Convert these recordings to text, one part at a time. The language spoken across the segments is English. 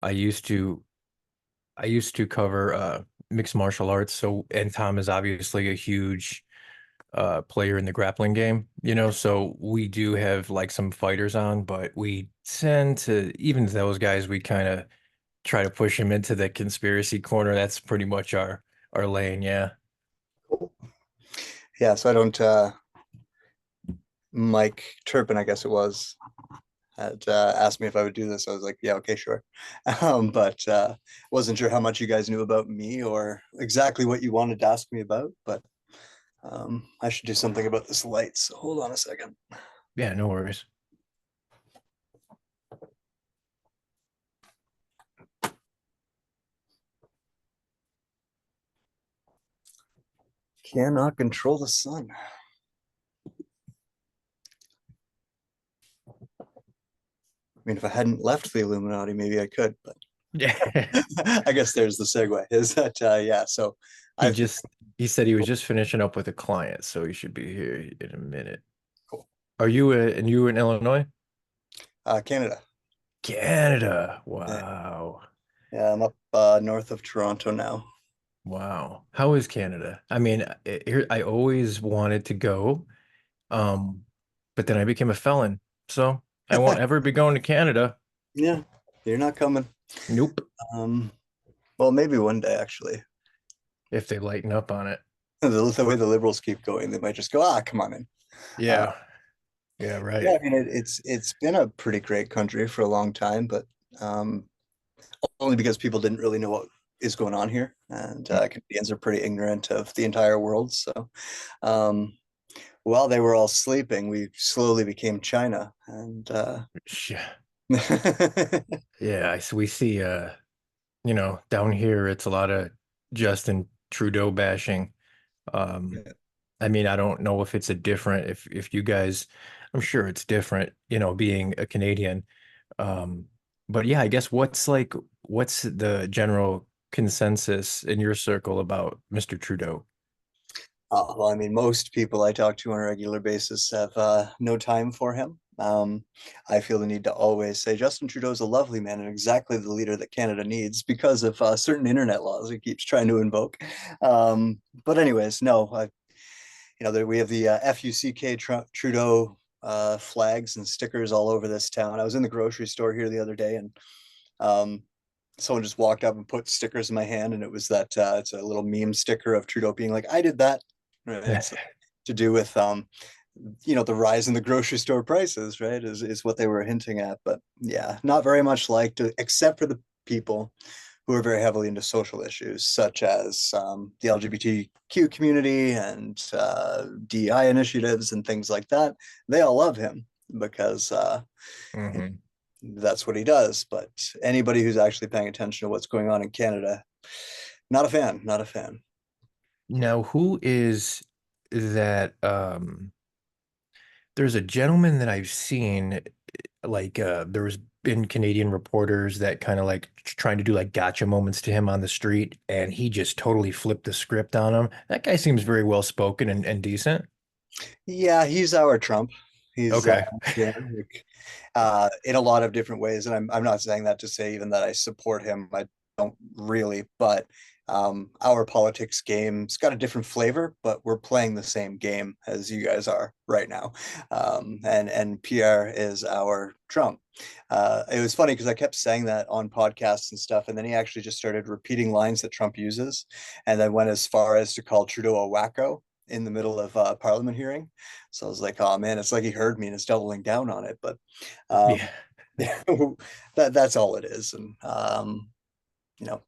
I used to I used to cover mixed martial arts. So, and Tom is obviously a huge player in the grappling game, so we do have like some fighters on, but we tend to, even those guys, we kind of try to push him into the conspiracy corner. That's pretty much our lane, yeah. Yeah, so I don't Mike Turpin, I guess it was, had asked me if I would do this. I was like, yeah, okay, sure. But wasn't sure how much you guys knew about me or exactly what you wanted to ask me about, but I should do something about this light. So hold on a second. Yeah, no worries. Cannot control the sun. I mean, if I hadn't left the Illuminati, maybe I could, but Yeah. I guess there's the segue. Is that yeah? So He I've been just he said he was just finishing up with a client, so he should be here in a minute. cool. Are you and you in Illinois? Canada. Canada. Yeah, Wow. yeah, I'm up north of Toronto now. Wow. How is Canada? I mean, I always wanted to go, um, but then I became a felon, so I won't ever be going to Canada. Yeah, you're not coming. Nope. Um, well, maybe one day actually. If they lighten up on it. The way the liberals keep going, they might just go, come on in. Uh, Yeah. Yeah, yeah, right. I mean, it's been a pretty great country for a long time, but um, only because people didn't really know what is going on here, and Canadians are pretty ignorant of the entire world. So um, while they were all sleeping, we slowly became China, and Yeah. yeah, Yeah, so we see down here it's a lot of Justin Trudeau bashing. Um, I mean, I don't know if it's a different if you guys, I'm sure it's different, being a Canadian. Um, but yeah, I guess what's the general consensus in your circle about Mr. Trudeau? well, I mean, most people I talk to on a regular basis have no time for him. I feel the need to always say Justin Trudeau is a lovely man and exactly the leader that Canada needs because of certain internet laws he keeps trying to invoke. But anyways, no, we have the FUCK Trudeau flags and stickers all over this town. I was in the grocery store here the other day, and um, someone just walked up and put stickers in my hand, and it was that it's a little meme sticker of Trudeau being like, "I did that." Right? It's to do with the rise in the grocery store prices, right? Is what they were hinting at. But yeah, not very much liked, except for the people who are very heavily into social issues, such as the LGBTQ community and DEI initiatives and things like that. They all love him because hmm that's what he does. But anybody who's actually paying attention to what's going on in Canada, not a fan, not a fan. Now, who is that? There's a gentleman that I've seen, like there was been Canadian reporters that kind of like trying to do like gotcha moments to him on the street, and he just totally flipped the script on him. That guy seems very well spoken and decent. Yeah, he's our Trump. He's Okay. yeah, like, in a lot of different ways. And I'm not saying that to say even that I support him. I don't really, but our politics game's got a different flavor, but we're playing the same game as you guys are right now. And Pierre is our Trump. It was funny because I kept saying that on podcasts and stuff, and then he actually just started repeating lines that Trump uses, and then went as far as to call Trudeau a wacko in the middle of a parliament hearing. So I was like, oh man, it's like he heard me and is doubling down on it. But Yeah. that's all it is. And you know,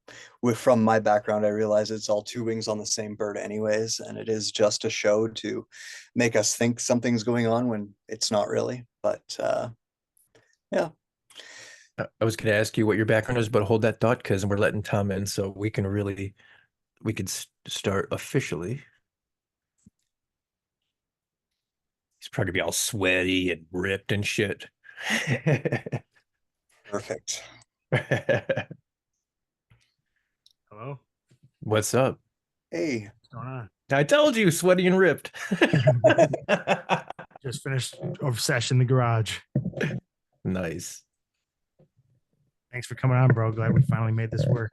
from my background, I realize it's all two wings on the same bird, anyways, and it is just a show to make us think something's going on when it's not really. But yeah, I was going to ask you what your background is, but hold that thought because we're letting Tom in, so we could start officially. He's probably gonna be all sweaty and ripped and shit. perfect. Hello, What's up? Hey, what's going on? I told you, sweaty and ripped. Just finished a session in the garage. Nice. Thanks for coming on, bro. Glad we finally made this work.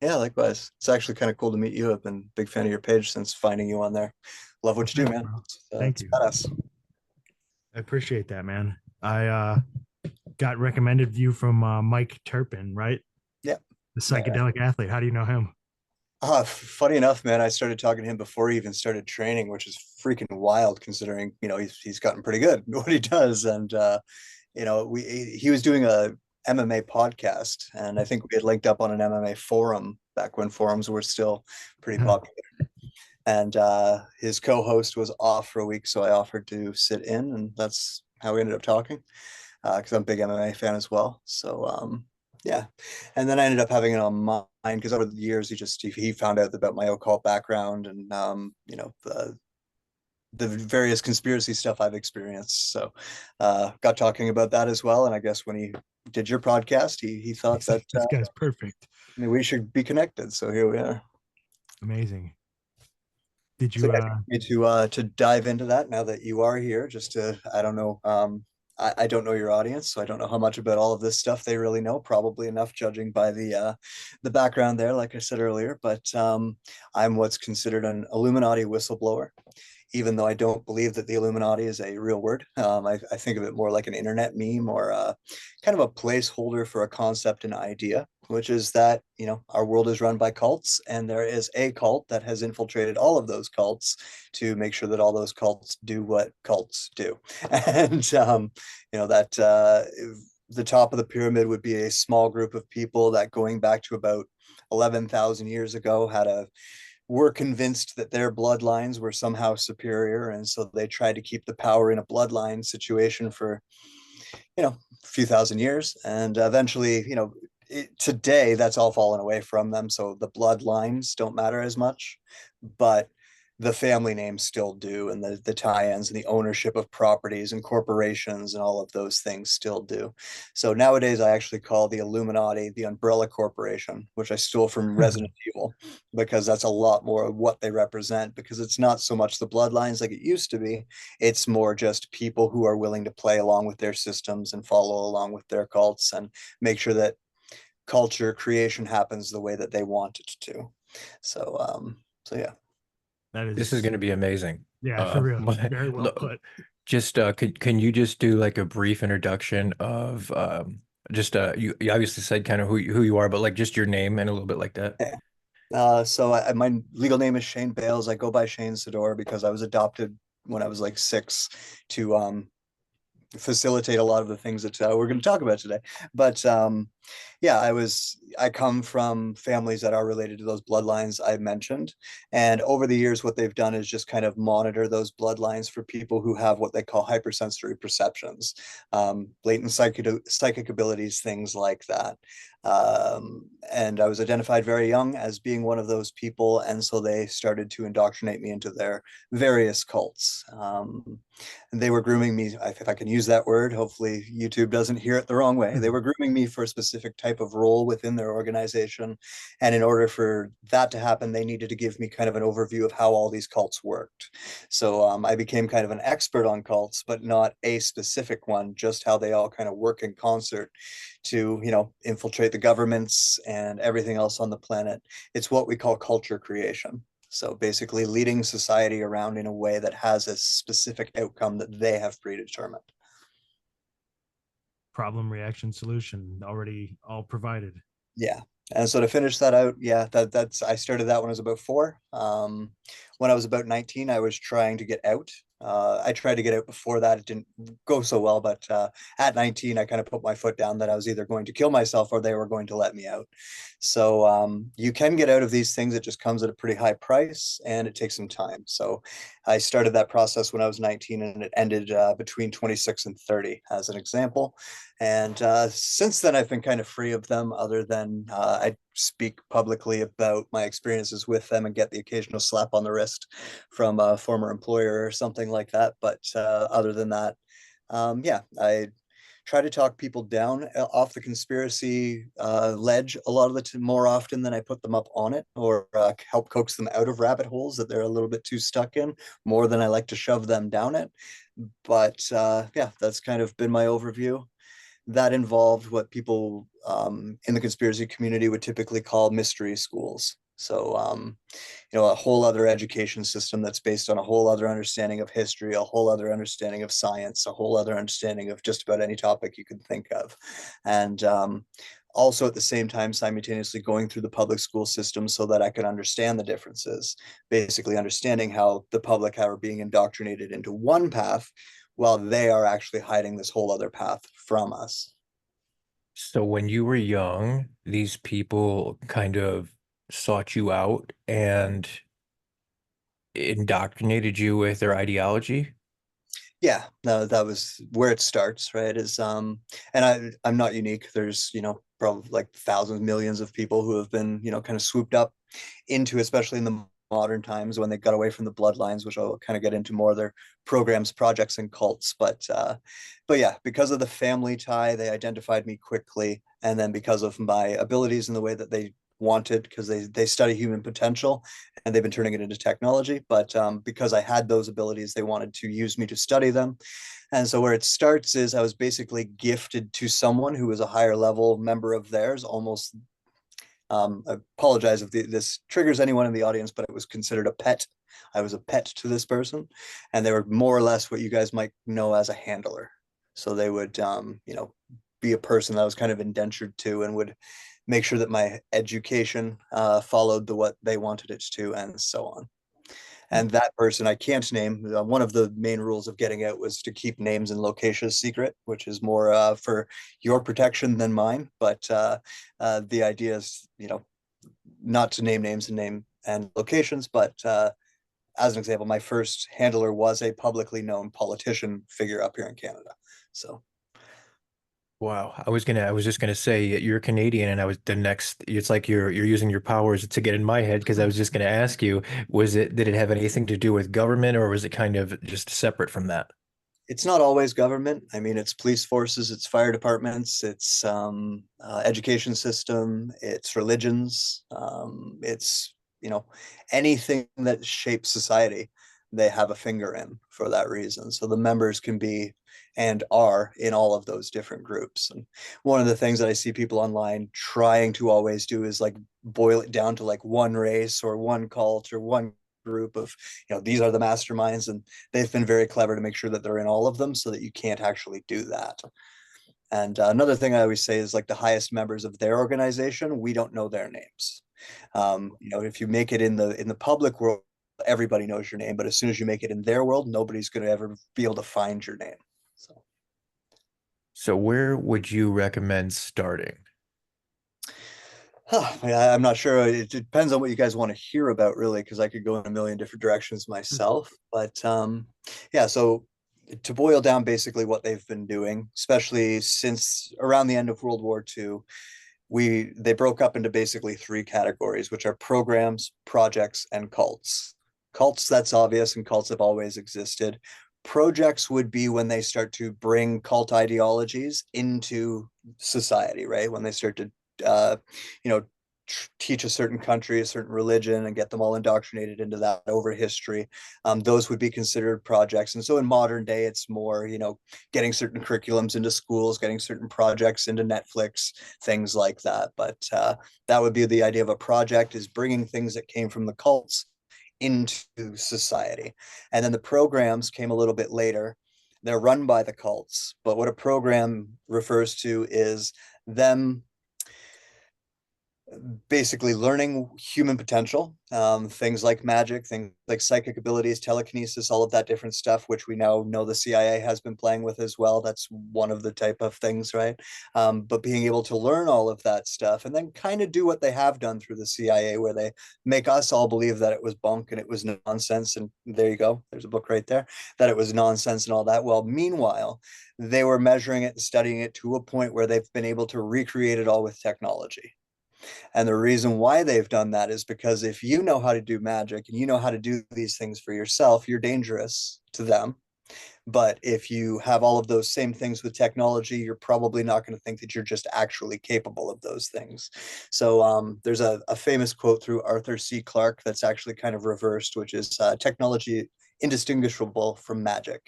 Yeah, likewise. It's actually kind of cool to meet you. I've been a big fan of your page since finding you on there. Love Well, what you do, thanks, man. bro. Thank It's you. badass. I appreciate that, man. I got recommended you from Mike Turpin, right? Yeah. The psychedelic athlete. How do you know him? Funny enough, man, I started talking to him before he even started training, which is freaking wild considering, he's gotten pretty good at what he does. And he was doing a MMA podcast, and I think we had linked up on an MMA forum back when forums were still pretty popular. And his co-host was off for a week, so I offered to sit in, and that's how we ended up talking. Because I'm a big MMA fan as well. So yeah, and then I ended up having it on mine because over the years he found out about my occult background and the various conspiracy stuff I've experienced. So got talking about that as well. And I guess when he did your podcast, he thought He's that like, this guy's perfect. we should be connected. So here we are. Amazing. Did So you yeah, to dive into that now that you are here, just to I don't know, I don't know your audience, so I don't know how much about all of this stuff they really know. Probably enough, judging by the background there, like I said earlier. But I'm what's considered an Illuminati whistleblower, even though I don't believe that the Illuminati is a real word. I think of it more like an internet meme or kind of a placeholder for a concept and idea, which is that, our world is run by cults, and there is a cult that has infiltrated all of those cults to make sure that all those cults do what cults do. And, that the top of the pyramid would be a small group of people that going back to about 11,000 years ago were convinced that their bloodlines were somehow superior, and so they tried to keep the power in a bloodline situation for a few thousand years, and eventually, today that's all fallen away from them, so the bloodlines don't matter as much, but the family names still do, and the tie-ins and the ownership of properties and corporations and all of those things still do. So nowadays I actually call the Illuminati the Umbrella Corporation, which I stole from Resident Evil, because that's a lot more of what they represent, because it's not so much the bloodlines like it used to be. It's more just people who are willing to play along with their systems and follow along with their cults and make sure that culture creation happens the way that they want it to. So yeah. that This is going is to be amazing. yeah, for real. But Very well put. just can you just do like a brief introduction of just you obviously said kind of who you are, but like just your name and a little bit like that. Yeah. My legal name is Shane Bales. I go by Shane Sedore because I was adopted when I was like 6 to facilitate a lot of the things that we're going to talk about today. But yeah, I come from families that are related to those bloodlines I mentioned, and over the years what they've done is just kind of monitor those bloodlines for people who have what they call hypersensory perceptions, latent psychic abilities, things like that. And I was identified very young as being one of those people, and so they started to indoctrinate me into their various cults. And they were grooming me, if I can use that word, hopefully YouTube doesn't hear it the wrong way. They were grooming me for a specific type of role within their organization, and in order for that to happen they needed to give me kind of an overview of how all these cults worked. So I became kind of an expert on cults, but not a specific one, just how they all kind of work in concert to infiltrate the governments and everything else on the planet. It's what we call culture creation. So basically leading society around in a way that has a specific outcome that they have predetermined. Problem, reaction, solution already all provided. Yeah. And so to finish that out, yeah, that's I started that when I was about 4. When I was about 19, I was trying to get out. I tried to get out before that. It didn't go so well, but at 19, I kind of put my foot down that I was either going to kill myself or they were going to let me out. So you can get out of these things. It just comes at a pretty high price and it takes some time. So I started that process when I was 19, and it ended between 26 and 30 as an example. And since then, I've been kind of free of them, other than I speak publicly about my experiences with them and get the occasional slap on the wrist from a former employer or something like that. But other than that, yeah, I try to talk people down off the conspiracy ledge a lot of the more often than I put them up on it, or help coax them out of rabbit holes that they're a little bit too stuck in, more than I like to shove them down it. But yeah, that's kind of been my overview. that involved what people in the conspiracy community would typically call mystery schools. So, a whole other education system that's based on a whole other understanding of history, a whole other understanding of science, a whole other understanding of just about any topic you could think of. And also at the same time, simultaneously going through the public school system so that I could understand the differences, basically understanding how the public are being indoctrinated into one path while they are actually hiding this whole other path from us. So when you were young, these people kind of sought you out and indoctrinated you with their ideology. Yeah, no, that was where it starts, right? Is and I'm not unique. There's, probably like thousands, millions of people who have been, kind of swooped up into, especially in the modern times when they got away from the bloodlines, which I'll kind of get into more of their programs, projects, and cults. But yeah, because of the family tie, they identified me quickly, and then because of my abilities and the way that they wanted, because they study human potential and they've been turning it into technology. But because I had those abilities, they wanted to use me to study them. And so where it starts is I was basically gifted to someone who was a higher level member of theirs, almost I apologize if this triggers anyone in the audience, but it was considered a pet. I was a pet to this person, and they were more or less what you guys might know as a handler. So they would, be a person that I was kind of indentured to and would make sure that my education followed what they wanted it to, and so on. And that person I can't name. One of the main rules of getting out was to keep names and locations secret, which is more for your protection than mine. But the idea is, not to name names and name and locations. But as an example, my first handler was a publicly known politician figure up here in Canada. So Wow. I was just gonna say you're Canadian and I was the next it's like you're using your powers to get in my head because I was just gonna ask you, did it have anything to do with government or was it kind of just separate from that? it's not always government. I mean, it's police forces, it's fire departments, it's education system, it's religions, it's anything that shapes society. They have a finger in for that reason. So the members can be and are in all of those different groups. And one of the things that I see people online trying to always do is like boil it down to like one race or one cult or one group of these are the masterminds, and they've been very clever to make sure that they're in all of them so that you can't actually do that. And another thing I always say is like the highest members of their organization, we don't know their names. If you make it in the public world, everybody knows your name, but as soon as you make it in their world, nobody's going to ever be able to find your name. So So where would you recommend starting? I'm not sure. It depends on what you guys want to hear about, really, because I could go in a million different directions myself. But yeah, so to boil down basically what they've been doing, especially since around the end of World War II, they broke up into basically three categories, which are programs, projects, and cults. Cults, that's obvious, and cults have always existed. Projects would be when they start to bring cult ideologies into society, right? When they start to, you know, teach a certain country, a certain religion, and get them all indoctrinated into that over history. Those would be considered projects. And so in modern day, it's more, getting certain curriculums into schools, getting certain projects into Netflix, things like that. But that would be the idea of a project, is bringing things that came from the cults into society. And then the programs came a little bit later. They're run by the cults, but what a program refers to is them basically learning human potential, things like magic, things like psychic abilities, telekinesis, all of that different stuff, which we now know the CIA has been playing with as well. That's one of the type of things, right? But being able to learn all of that stuff and then kind of do what they have done through the CIA, where they make us all believe that it was bunk and it was nonsense. And there you go. There's a book right there, that it was nonsense and all that. Well, meanwhile, they were measuring it and studying it to a point where they've been able to recreate it all with technology. And the reason why they've done that is because if you know how to do magic and you know how to do these things for yourself, you're dangerous to them. But if you have all of those same things with technology, you're probably not going to think that you're just actually capable of those things. So there's a famous quote through Arthur C. Clarke that's actually kind of reversed, which is technology indistinguishable from magic,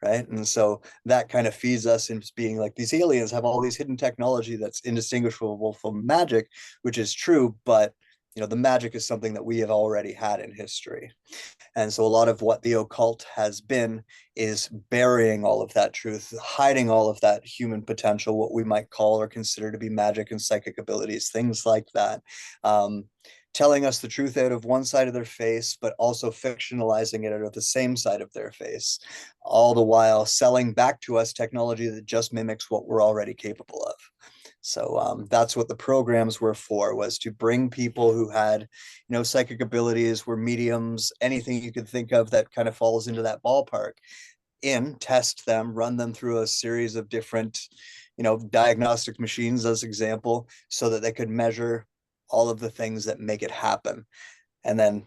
right? And so that kind of feeds us into being like, these aliens have all these hidden technology that's indistinguishable from magic, which is true, but the magic is something that we have already had in history. And so a lot of what the occult has been is burying all of that truth, hiding all of that human potential, what we might call or consider to be magic and psychic abilities, things like that. Telling us the truth out of one side of their face, but also fictionalizing it out of the same side of their face, all the while selling back to us technology that just mimics what we're already capable of. So that's what the programs were for, was to bring people who had, psychic abilities, were mediums, anything you could think of that kind of falls into that ballpark, test them, run them through a series of different, diagnostic machines as example, so that they could measure all of the things that make it happen. And then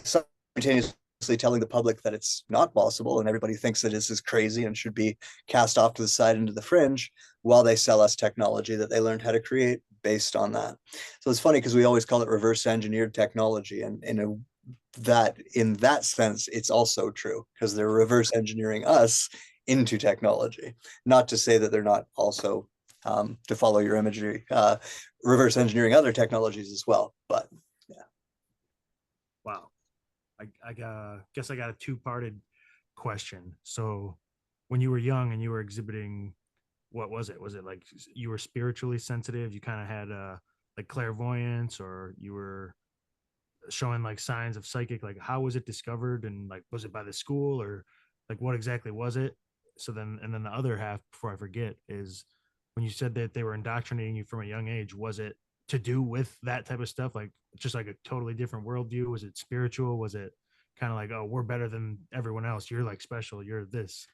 simultaneously telling the public that it's not possible and everybody thinks that this is crazy and should be cast off to the side into the fringe, while they sell us technology that they learned how to create based on that. So it's funny because we always call it reverse engineered technology, and in that sense it's also true, because they're reverse engineering us into technology. Not to say that they're not also, to follow your imagery, reverse engineering other technologies as well, but yeah. Wow. I guess I got a two-parted question. So when you were young and you were exhibiting, what was it? Was it like you were spiritually sensitive? You kind of had like clairvoyance, or you were showing like signs of psychic? Like, how was it discovered? And like, was it by the school, or like what exactly was it? So then, and then the other half, before I forget, is when you said that they were indoctrinating you from a young age, was it to do with that type of stuff? Like just like a totally different worldview? Was it spiritual? Was it kind of like, oh, we're better than everyone else, you're like special, you're this?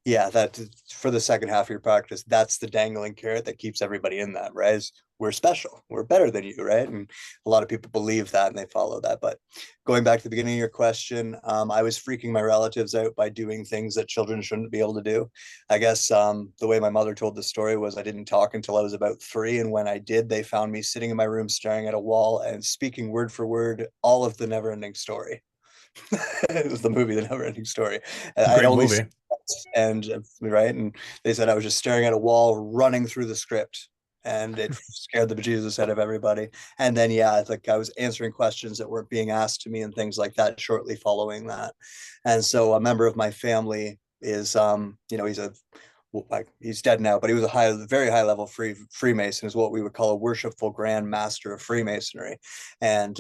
Yeah, that for the second half of your practice, that's the dangling carrot that keeps everybody in that, right? Is we're special, we're better than you, right? And a lot of people believe that and they follow that. But going back to the beginning of your question, I was freaking my relatives out by doing things that children shouldn't be able to do. I guess the way my mother told the story was I didn't talk until I was about 3, and when I did, they found me sitting in my room staring at a wall and speaking word for word all of the Never-Ending Story. It was the movie The Never-Ending Story. I'd Great only movie. and right, and they said I was just staring at a wall running through the script, and it scared the bejesus out of everybody. And then yeah, like I was answering questions that weren't being asked to me and things like that shortly following that. And so a member of my family is he's dead now, but he was very high level Freemason, is what we would call a worshipful Grand Master of Freemasonry. And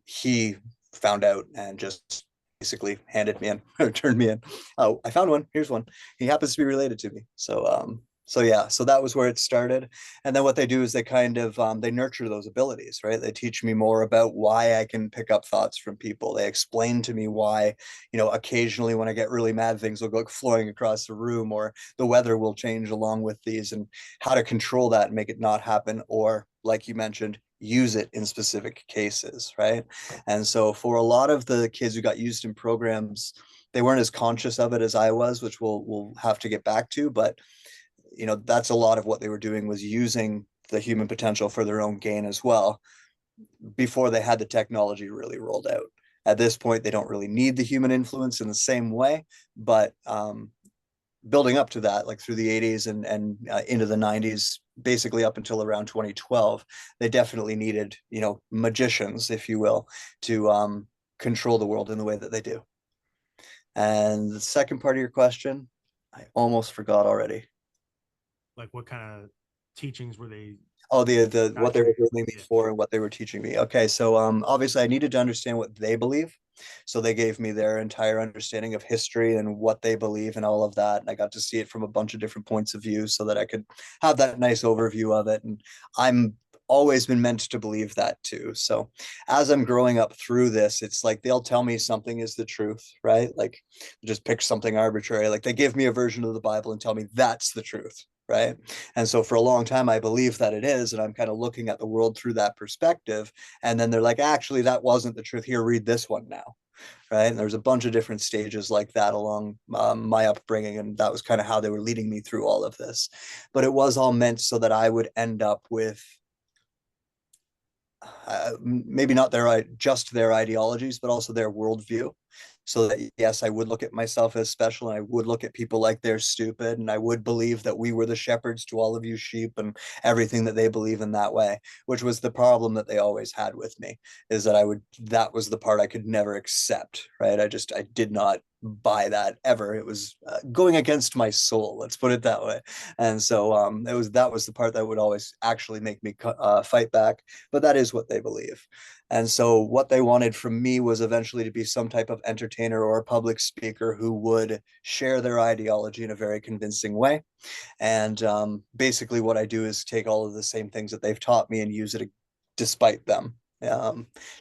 he found out and just basically handed me in, or turned me in. Oh, I found one. Here's one. He happens to be related to me. So yeah, so that was where it started. And then what they do is they kind of they nurture those abilities, right? They teach me more about why I can pick up thoughts from people. They explain to me why, occasionally when I get really mad, things will go flowing across the room, or the weather will change along with these, and how to control that and make it not happen, or like you mentioned, use it in specific cases, right? And so for a lot of the kids who got used in programs, they weren't as conscious of it as I was, which we'll have to get back to. But that's a lot of what they were doing, was using the human potential for their own gain as well, before they had the technology really rolled out. At this point, they don't really need the human influence in the same way, but building up to that, like through the 80s and into the 90s, basically up until around 2012, they definitely needed, magicians, if you will, to control the world in the way that they do. And the second part of your question, I almost forgot already. Like what kind of teachings were they? Oh, the what they were building me Yeah. for and what they were teaching me. Okay, so obviously I needed to understand what they believe. So they gave me their entire understanding of history and what they believe and all of that. And I got to see it from a bunch of different points of view so that I could have that nice overview of it. And I'm always been meant to believe that too. So as I'm growing up through this, it's like they'll tell me something is the truth, right? Like just pick something arbitrary. Like they give me a version of the Bible and tell me that's the truth, right? And so for a long time, I believe that it is, and I'm kind of looking at the world through that perspective. And then they're like, actually, that wasn't the truth. Here, read this one now, right? And there's a bunch of different stages like that along my upbringing, and that was kind of how they were leading me through all of this. But it was all meant so that I would end up with maybe not just their ideologies, but also their worldview. so that yes, I would look at myself as special, and I would look at people like they're stupid, and I would believe that we were the shepherds to all of you sheep, and everything that they believe in that way, which was the problem that they always had with me, is that that was the part I could never accept, right? I did not buy that ever. It was going against my soul, let's put it that way. And so that was the part that would always actually make me fight back, but that is what they believe. And so what they wanted from me was eventually to be some type of entertainer or a public speaker who would share their ideology in a very convincing way. And basically what I do is take all of the same things that they've taught me and use it despite them,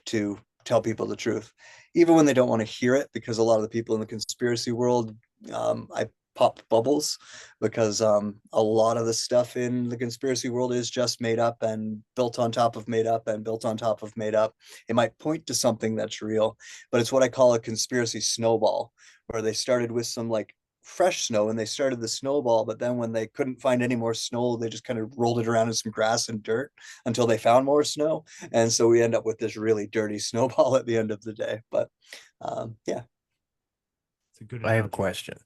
to tell people the truth, even when they don't want to hear it, because a lot of the people in the conspiracy world, I pop bubbles, because a lot of the stuff in the conspiracy world is just made up and built on top of made up and built on top of made up. It might point to something that's real, but it's what I call a conspiracy snowball, where they started with some like fresh snow and they started the snowball, but then when they couldn't find any more snow, they just kind of rolled it around in some grass and dirt until they found more snow. And so we end up with this really dirty snowball at the end of the day. But yeah. It's a good I have a analogy. question.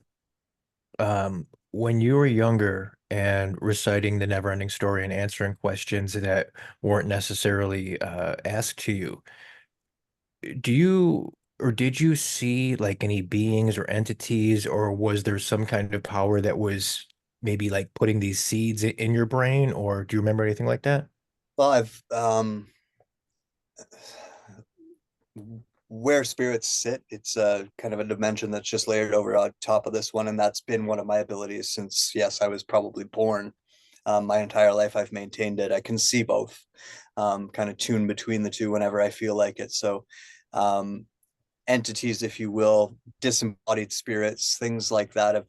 When you were younger and reciting the never-ending story and answering questions that weren't necessarily asked to you, do you or did you see like any beings or entities, or was there some kind of power that was maybe like putting these seeds in your brain, or do you remember anything like that? Well, I've where spirits sit, it's a kind of a dimension that's just layered over on top of this one, and that's been one of my abilities since, yes, I was probably born. My entire life I've maintained it. I can see both, kind of tune between the two whenever I feel like it. So um, entities, if you will, disembodied spirits, things like that have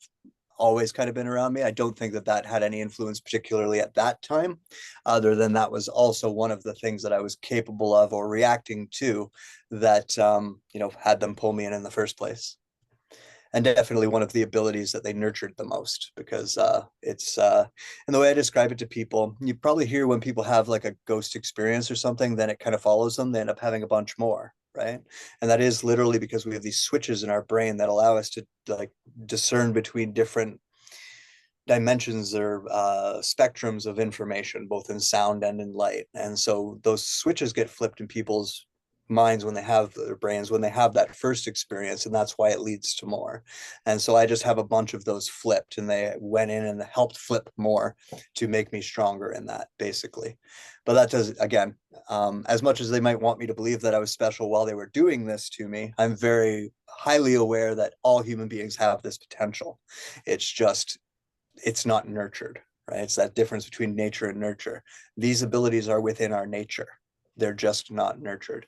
always kind of been around me. I don't think that that had any influence, particularly at that time, other than that was also one of the things that I was capable of or reacting to that, had them pull me in the first place. And definitely one of the abilities that they nurtured the most, because and the way I describe it to people, you probably hear when people have like a ghost experience or something, then it kind of follows them, they end up having a bunch more, right? And that is literally because we have these switches in our brain that allow us to like discern between different dimensions or spectrums of information, both in sound and in light. And so those switches get flipped in people's minds when they have their brains, when they have that first experience. And that's why it leads to more. And so I just have a bunch of those flipped, and they went in and helped flip more to make me stronger in that, basically. But that does, again, as much as they might want me to believe that I was special while they were doing this to me, I'm very highly aware that all human beings have this potential. It's just it's not nurtured, right? It's that difference between nature and nurture. These abilities are within our nature. They're just not nurtured.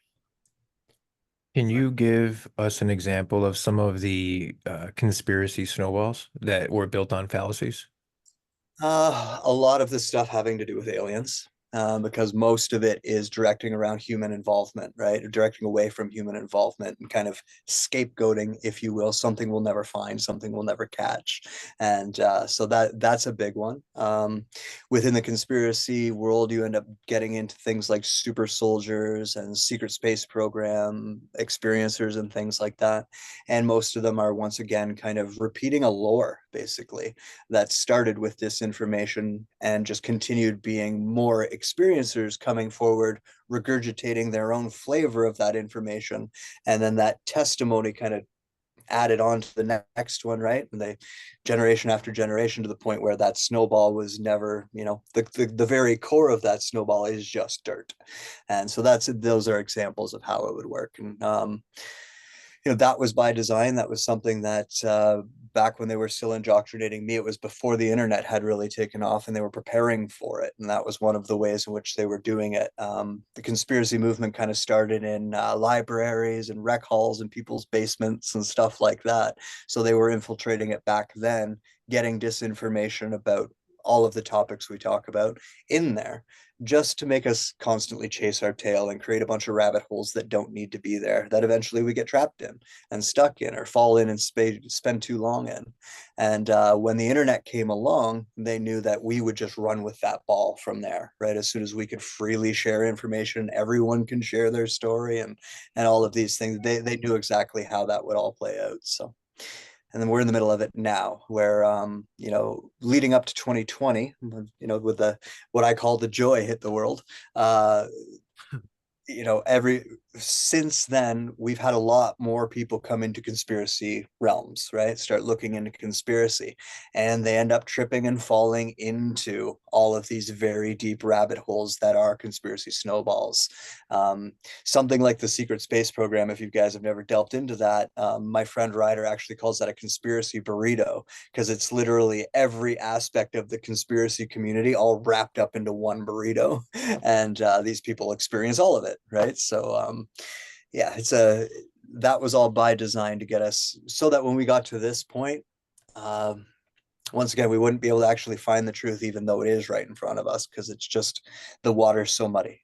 Can Right. you give us an example of some of the conspiracy snowballs that were built on fallacies? A lot of this stuff having to do with aliens, because most of it is directing around human involvement, right? Directing away from human involvement and kind of scapegoating, if you will, something we'll never find, something we'll never catch, and so that's a big one. Within the conspiracy world, you end up getting into things like super soldiers and secret space program experiencers and things like that, and most of them are once again kind of repeating a lore, basically, that started with disinformation and just continued being more experiencers coming forward, regurgitating their own flavor of that information. And then that testimony kind of added on to the next one, right? And they generation after generation, to the point where that snowball was never, the very core of that snowball is just dirt. And so those are examples of how it would work. And that was by design. That was something that back when they were still indoctrinating me, it was before the internet had really taken off, and they were preparing for it. And that was one of the ways in which they were doing it. The conspiracy movement kind of started in libraries and rec halls and people's basements and stuff like that. So they were infiltrating it back then, getting disinformation about all of the topics we talk about in there, just to make us constantly chase our tail and create a bunch of rabbit holes that don't need to be there, that eventually we get trapped in and stuck in, or fall in and spend too long in. And when the internet came along, they knew that we would just run with that ball from there, right? As soon as we could freely share information, everyone can share their story, and all of these things, they knew exactly how that would all play out. So, and then we're in the middle of it now, where leading up to 2020, with the what I call the joy hit the world. Every since then we've had a lot more people come into conspiracy realms, right? Start looking into conspiracy, and they end up tripping and falling into all of these very deep rabbit holes that are conspiracy snowballs. Something like the secret space program, if you guys have never delved into that, my friend Ryder actually calls that a conspiracy burrito, because it's literally every aspect of the conspiracy community all wrapped up into one burrito. And these people experience all of it, right? So yeah, that was all by design to get us so that when we got to this point, um, once again, we wouldn't be able to actually find the truth, even though it is right in front of us, because it's just the water's so muddy.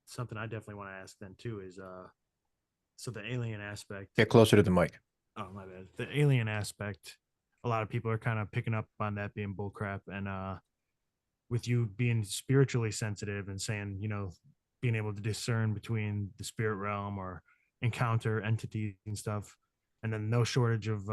Something I definitely want to ask then too is so the alien aspect. Get closer to the mic. Oh my bad. The alien aspect, a lot of people are kind of picking up on that being bullcrap, and with you being spiritually sensitive and saying, being able to discern between the spirit realm or encounter entities and stuff, and then no shortage of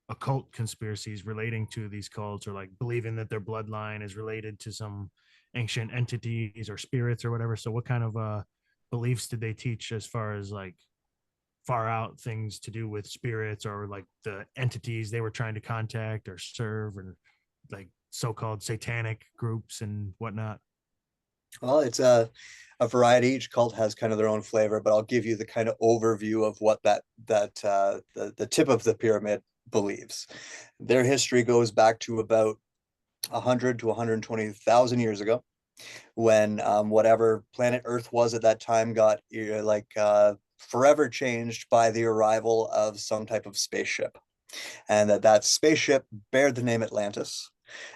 occult conspiracies relating to these cults, or like believing that their bloodline is related to some ancient entities or spirits or whatever. So what kind of beliefs did they teach as far as like far out things to do with spirits, or like the entities they were trying to contact or serve, and like so-called satanic groups and whatnot? Well, it's a variety. Each cult has kind of their own flavor, but I'll give you the kind of overview of what the tip of the pyramid believes. Their history goes back to about 100 to 120,000 years ago, when whatever planet Earth was at that time got forever changed by the arrival of some type of spaceship, and that spaceship bared the name Atlantis,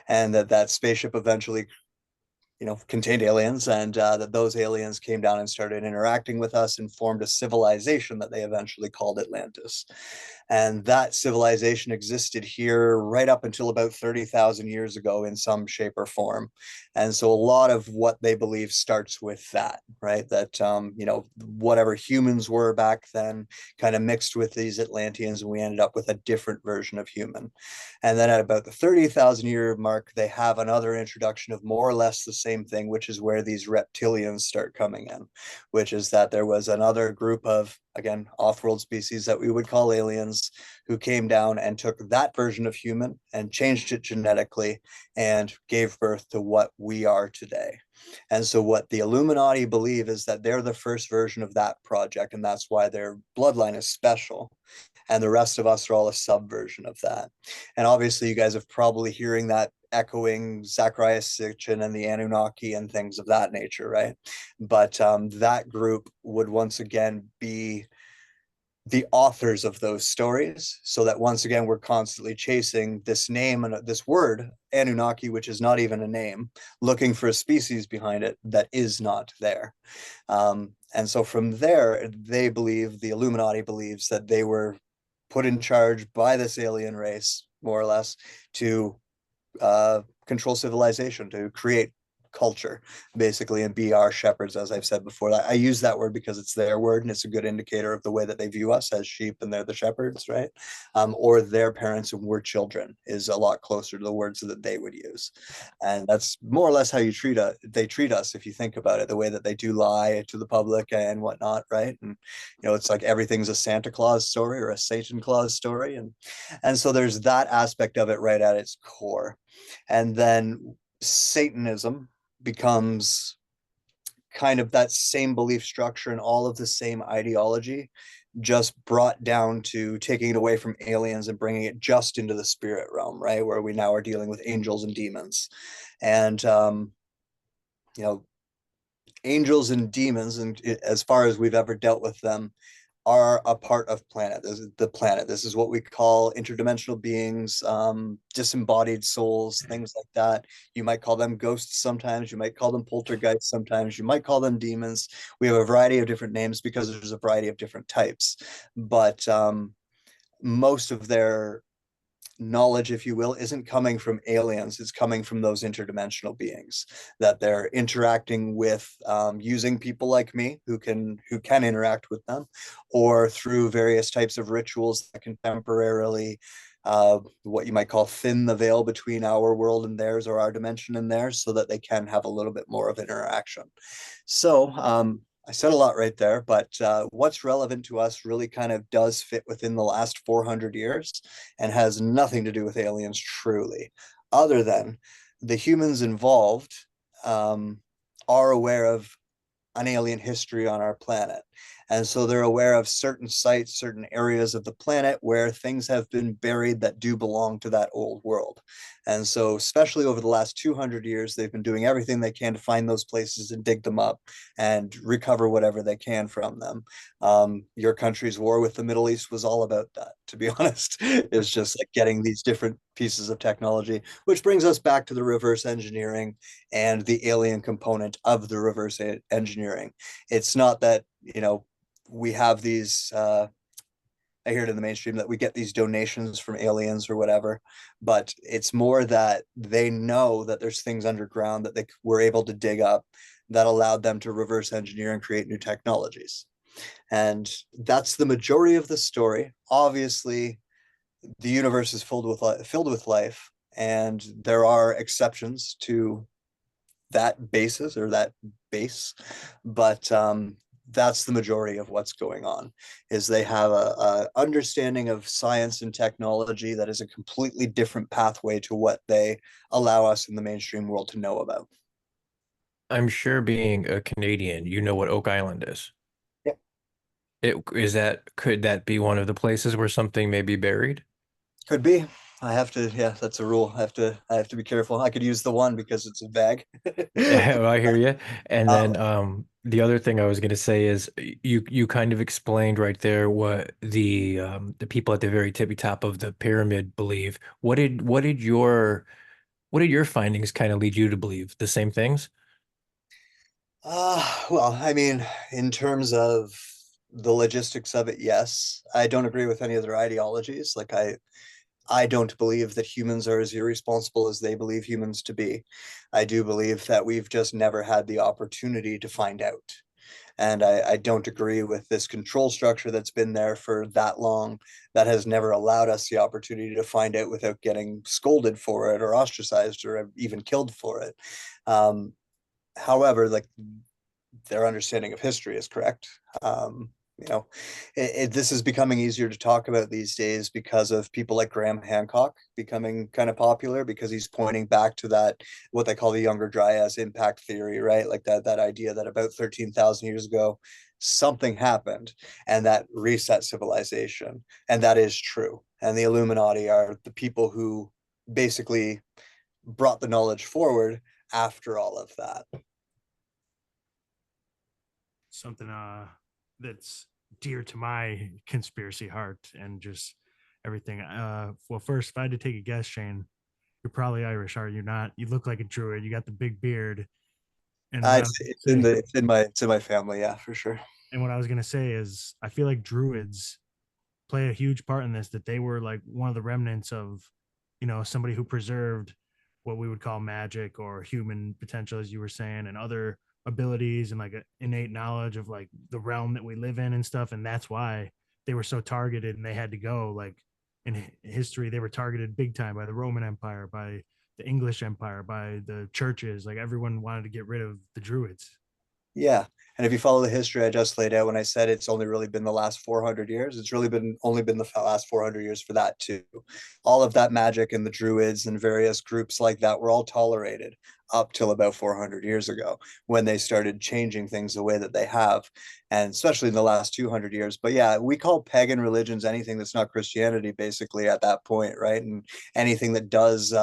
and that spaceship eventually contained aliens, and that those aliens came down and started interacting with us and formed a civilization that they eventually called Atlantis. And that civilization existed here right up until about 30,000 years ago in some shape or form. And so a lot of what they believe starts with that, right? That, whatever humans were back then kind of mixed with these Atlanteans, and we ended up with a different version of human. And then at about the 30,000 year mark, they have another introduction of more or less the same thing, which is where these reptilians start coming in, which is that there was another group of, again, off-world species that we would call aliens, who came down and took that version of human and changed it genetically and gave birth to what we are today. And so what the Illuminati believe is that they're the first version of that project, and that's why their bloodline is special, and the rest of us are all a subversion of that. And obviously you guys have probably hearing that echoing Zachariah Sitchin and the Anunnaki and things of that nature, right? But that group would once again be the authors of those stories, so that once again we're constantly chasing this name and this word Anunnaki, which is not even a name, looking for a species behind it that is not there. And so from there, they believe, the Illuminati believes, that they were put in charge by this alien race, more or less, to control civilization, to create culture, basically, and be our shepherds. As I've said before, I use that word because it's their word, and it's a good indicator of the way that they view us as sheep, and they're the shepherds, right? Or their parents and we're children is a lot closer to the words that they would use. And that's more or less how they treat us, if you think about it, the way that they do lie to the public and whatnot, right? And it's like everything's a Santa Claus story or a Satan Claus story, and so there's that aspect of it right at its core. And then Satanism becomes kind of that same belief structure and all of the same ideology, just brought down to taking it away from aliens and bringing it just into the spirit realm, right? Where we now are dealing with angels and demons. And, angels and demons, and as far as we've ever dealt with them, are a part of planet. This is the planet. This is what we call interdimensional beings, disembodied souls, things like that. You might call them ghosts sometimes. You might call them poltergeists sometimes. You might call them demons. We have a variety of different names because there's a variety of different types. But most of their knowledge, if you will, isn't coming from aliens. It's coming from those interdimensional beings that they're interacting with, using people like me who can interact with them, or through various types of rituals that can temporarily, what you might call, thin the veil between our world and theirs, or our dimension and theirs, so that they can have a little bit more of an interaction. So I said a lot right there, but what's relevant to us really kind of does fit within the last 400 years and has nothing to do with aliens truly, other than the humans involved are aware of an alien history on our planet. And so they're aware of certain sites, certain areas of the planet where things have been buried that do belong to that old world. And so, especially over the last 200 years, they've been doing everything they can to find those places and dig them up and recover whatever they can from them. Your country's war with the Middle East was all about that, to be honest. It's just like getting these different pieces of technology, which brings us back to the reverse engineering and the alien component of the reverse engineering. It's not that, we have these, I hear it in the mainstream that we get these donations from aliens or whatever, but it's more that they know that there's things underground that they were able to dig up that allowed them to reverse engineer and create new technologies. And that's the majority of the story. Obviously, the universe is filled with life, and there are exceptions to that basis or that base, but that's the majority of what's going on. Is they have a understanding of science and technology that is a completely different pathway to what they allow us in the mainstream world to know about. I'm sure being a Canadian, you know what Oak Island is. Yeah, Could that be one of the places where something may be buried? could be. I have to, yeah, that's a rule. I have to be careful. I could use the one because it's a bag. I hear you. And uh, then the other thing I was going to say is you kind of explained right there what the people at the very tippy top of the pyramid believe. What did your findings kind of lead you to believe? The same things? well, I mean, in terms of the logistics of it, yes. I don't agree with any of their ideologies. Like I don't believe that humans are as irresponsible as they believe humans to be. I do believe that we've just never had the opportunity to find out. And I don't agree with this control structure that's been there for that long, that has never allowed us the opportunity to find out without getting scolded for it or ostracized or even killed for it. Um, However, like, their understanding of history is correct. You know, this is becoming easier to talk about these days because of people like Graham Hancock becoming kind of popular, because he's pointing back to that, what they call the Younger Dryas impact theory, right? Like that idea that about 13,000 years ago, something happened and that reset civilization. And that is true. And the Illuminati are the people who basically brought the knowledge forward after all of that. Something that's dear to my conspiracy heart and just everything. Well, first, if I had to take a guess, Shane, you're probably Irish, are you not? You look like a druid. You got the big beard. And what I was It's gonna say, in my family, yeah, for sure. and what I was gonna say is, I feel like druids play a huge part in this. That they were like one of the remnants of, somebody who preserved what we would call magic or human potential, as you were saying, and other abilities and like an innate knowledge of like the realm that we live in and stuff. And that's why they were so targeted and they had to go. Like in history, they were targeted big time by the Roman Empire, by the English Empire, by the churches. Like everyone wanted to get rid of the druids. Yeah. And if you follow the history I just laid out when I said it's only really been the last 400 years, it's really been only been the last 400 years for that too. All of that magic and the druids and various groups like that were all tolerated up till about 400 years ago, when they started changing things the way that they have, and especially in the last 200 years. But yeah, we call pagan religions anything that's not Christianity basically at that point, right? And anything that does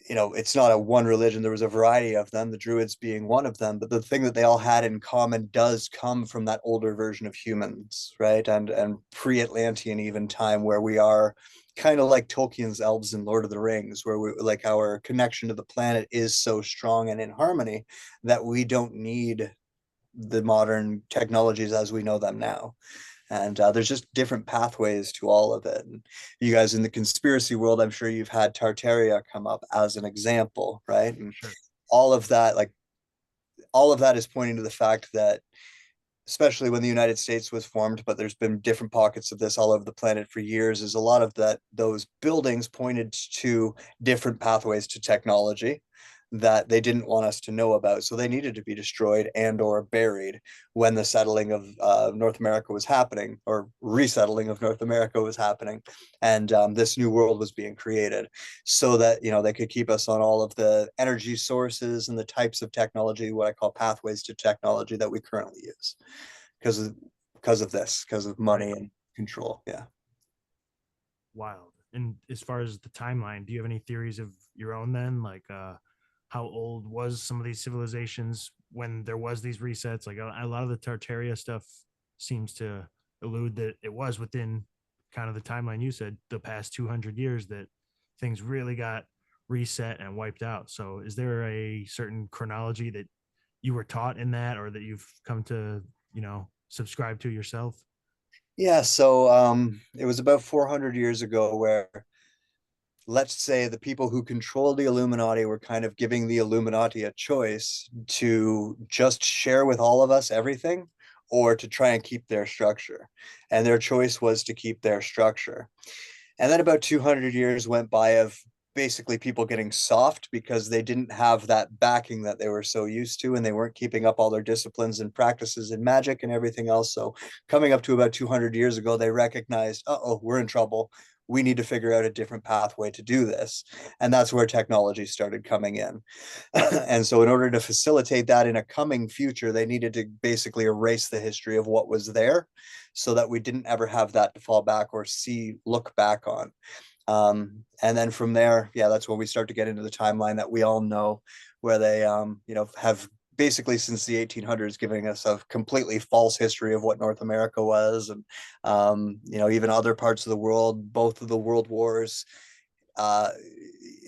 it's not a one religion. There was a variety of them, the Druids being one of them. But the thing that they all had in common does come from that older version of humans, right? And pre-Atlantean even time, where we are kind of like Tolkien's elves in Lord of the Rings, where we like our connection to the planet is so strong and in harmony that we don't need the modern technologies as we know them now. And there's just different pathways to all of it. And you guys in the conspiracy world, I'm sure you've had Tartaria come up as an example, right? And Sure. all of that, like all of that is pointing to the fact that, especially when the United States was formed, but there's been different pockets of this all over the planet for years, is a lot of that those buildings pointed to different pathways to technology that they didn't want us to know about. So they needed to be destroyed and or buried when the settling of North America was happening, or resettling of North America was happening. And this new world was being created so that, they could keep us on all of the energy sources and the types of technology, what I call pathways to technology that we currently use because of Right. money and control. Yeah. Wild. And as far as the timeline, do you have any theories of your own then? Like, how old was some of these civilizations when there was these resets? Like a lot of the Tartaria stuff seems to allude that it was within kind of the timeline you said, the past 200 years, that things really got reset and wiped out. So is there a certain chronology that you were taught in that, or that you've come to, subscribe to yourself? Yeah, so it was about 400 years ago where, let's say, the people who control the Illuminati were kind of giving the Illuminati a choice to just share with all of us everything, or to try and keep their structure. And their choice was to keep their structure. And then about 200 years went by of basically people getting soft because they didn't have that backing that they were so used to, and they weren't keeping up all their disciplines and practices in magic and everything else. So coming up to about 200 years ago, they recognized, oh, we're in trouble. We need to figure out a different pathway to do this. And that's where technology started coming in. And so in order to facilitate that in a coming future, they needed to basically erase the history of what was there so that we didn't ever have that to fall back or look back on. And then from there, yeah, that's when we start to get into the timeline that we all know, where they, have basically since the 1800s giving us a completely false history of what North America was. And, even other parts of the world, both of the world wars, uh,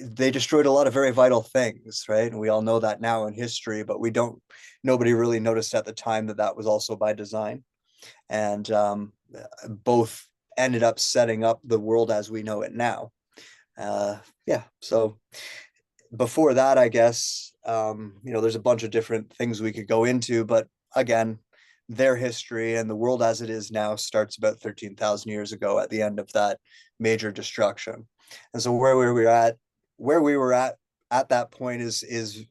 they destroyed a lot of very vital things, right? And we all know that now in history, but nobody really noticed at the time that that was also by design. And both ended up setting up the world as we know it now. Uh, yeah. So before that, I guess, there's a bunch of different things we could go into, but again, their history and the world as it is now starts about 13,000 years ago at the end of that major destruction. And so where we were at that point is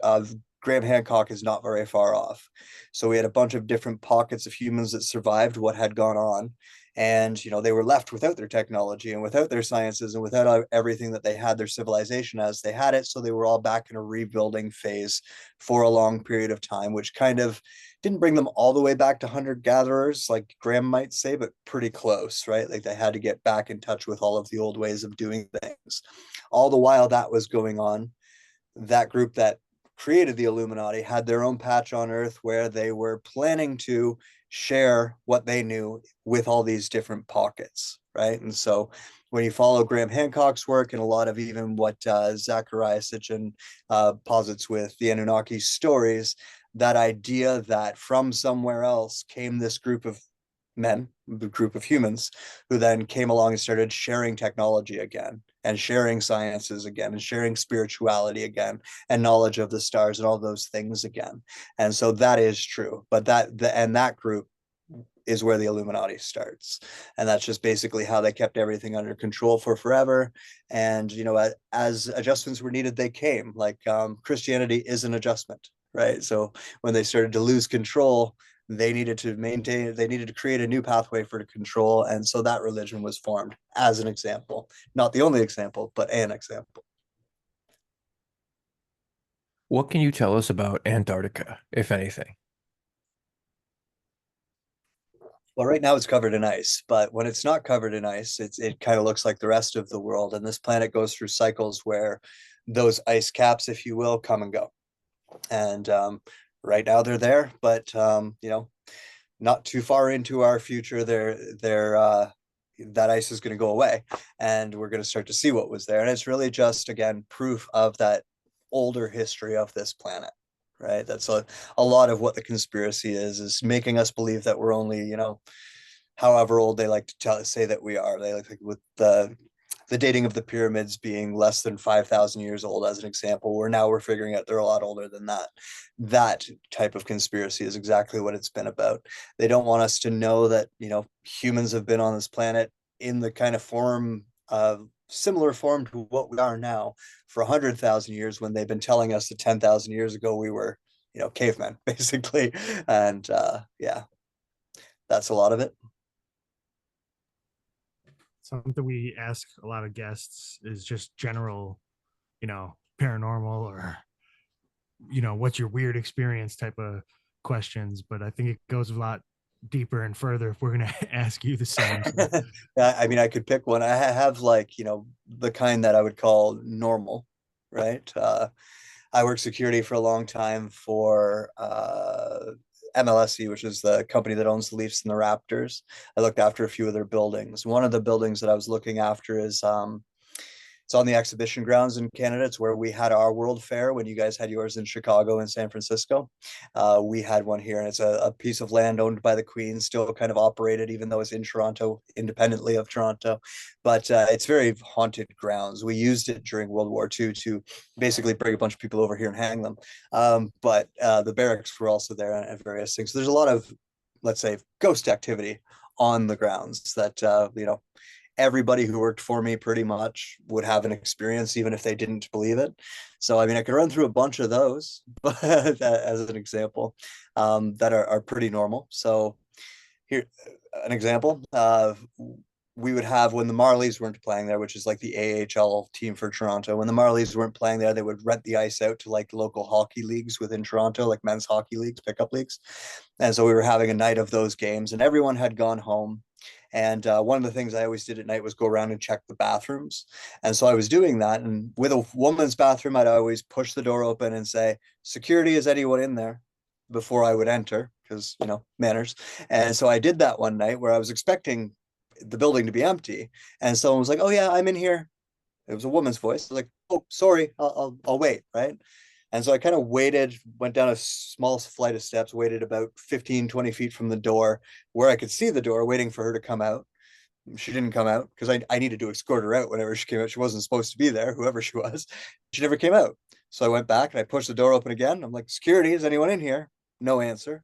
Graham Hancock is not very far off. So we had a bunch of different pockets of humans that survived what had gone on. And they were left without their technology and without their sciences and without everything that they had their civilization as they had it. So they were all back in a rebuilding phase for a long period of time, which kind of didn't bring them all the way back to hunter gatherers, like Graham might say, but pretty close, right? Like they had to get back in touch with all of the old ways of doing things. All the while that was going on, that group that created the Illuminati had their own patch on Earth where they were planning to share what they knew with all these different pockets, right? And so when you follow Graham Hancock's work and a lot of even what Zachariah Sitchin posits with the Anunnaki stories, that idea that from somewhere else came this group of men, the group of humans, who then came along and started sharing technology again, and sharing sciences again, and sharing spirituality again, and knowledge of the stars and all those things again. And so that is true. But that group is where the Illuminati starts. And that's just basically how they kept everything under control for forever. And, as adjustments were needed, they came. Like Christianity is an adjustment, right? So when they started to lose control, they needed to create a new pathway for control. And so that religion was formed as an example, not the only example, but an example. What can you tell us about Antarctica, if anything? Well, right now it's covered in ice, but when it's not covered in ice, it kind of looks like the rest of the world. And this planet goes through cycles where those ice caps, if you will, come and go. And right now they're there, but not too far into our future, that ice is going to go away, and we're going to start to see what was there. And it's really just, again, proof of that older history of this planet, right? That's a lot of what the conspiracy is making us believe that we're only, however old they like to say that we are. They like with the dating of the pyramids being less than 5,000 years old, as an example, where now we're figuring out they're a lot older than that. That type of conspiracy is exactly what it's been about. They don't want us to know that, humans have been on this planet in the kind of form of similar form to what we are now for 100,000 years, when they've been telling us that 10,000 years ago we were, cavemen, basically. And yeah, that's a lot of it. Something we ask a lot of guests is just general, paranormal, or what's your weird experience type of questions. But I think it goes a lot deeper and further if we're going to ask you the same. So. I mean, I could pick one. I have, like, the kind that I would call normal, right? I worked security for a long time for MLSE, which is the company that owns the Leafs and the Raptors. I looked after a few of their buildings. One of the buildings that I was looking after is it's on the exhibition grounds in Canada. It's where we had our World Fair when you guys had yours in Chicago and San Francisco. We had one here, and it's a piece of land owned by the Queen, still kind of operated, even though it's in Toronto, independently of Toronto. But it's very haunted grounds. We used it during World War II to basically bring a bunch of people over here and hang them. But the barracks were also there and various things. So there's a lot of, let's say, ghost activity on the grounds that, everybody who worked for me pretty much would have an experience, even if they didn't believe it. So, I mean, I could run through a bunch of those, but as an example, that are pretty normal. So here, an example, we would have, when the Marlies weren't playing there, which is like the AHL team for Toronto, when the Marlies weren't playing there, they would rent the ice out to like local hockey leagues within Toronto, like men's hockey leagues, pickup leagues. And so we were having a night of those games, and everyone had gone home. And one of the things I always did at night was go around and check the bathrooms. And so I was doing that. And with a woman's bathroom, I'd always push the door open and say, "Security, is anyone in there?" before I would enter, because, manners. And so I did that one night where I was expecting the building to be empty. And someone was like, "Oh, yeah, I'm in here." It was a woman's voice. I was like, "Oh, sorry, I'll wait." Right. And so I kind of waited, went down a small flight of steps, waited about 15, 20 feet from the door where I could see the door, waiting for her to come out. She didn't come out because I needed to escort her out whenever she came out. She wasn't supposed to be there, whoever she was. She never came out. So I went back and I pushed the door open again. I'm like, "Security, is anyone in here?" No answer.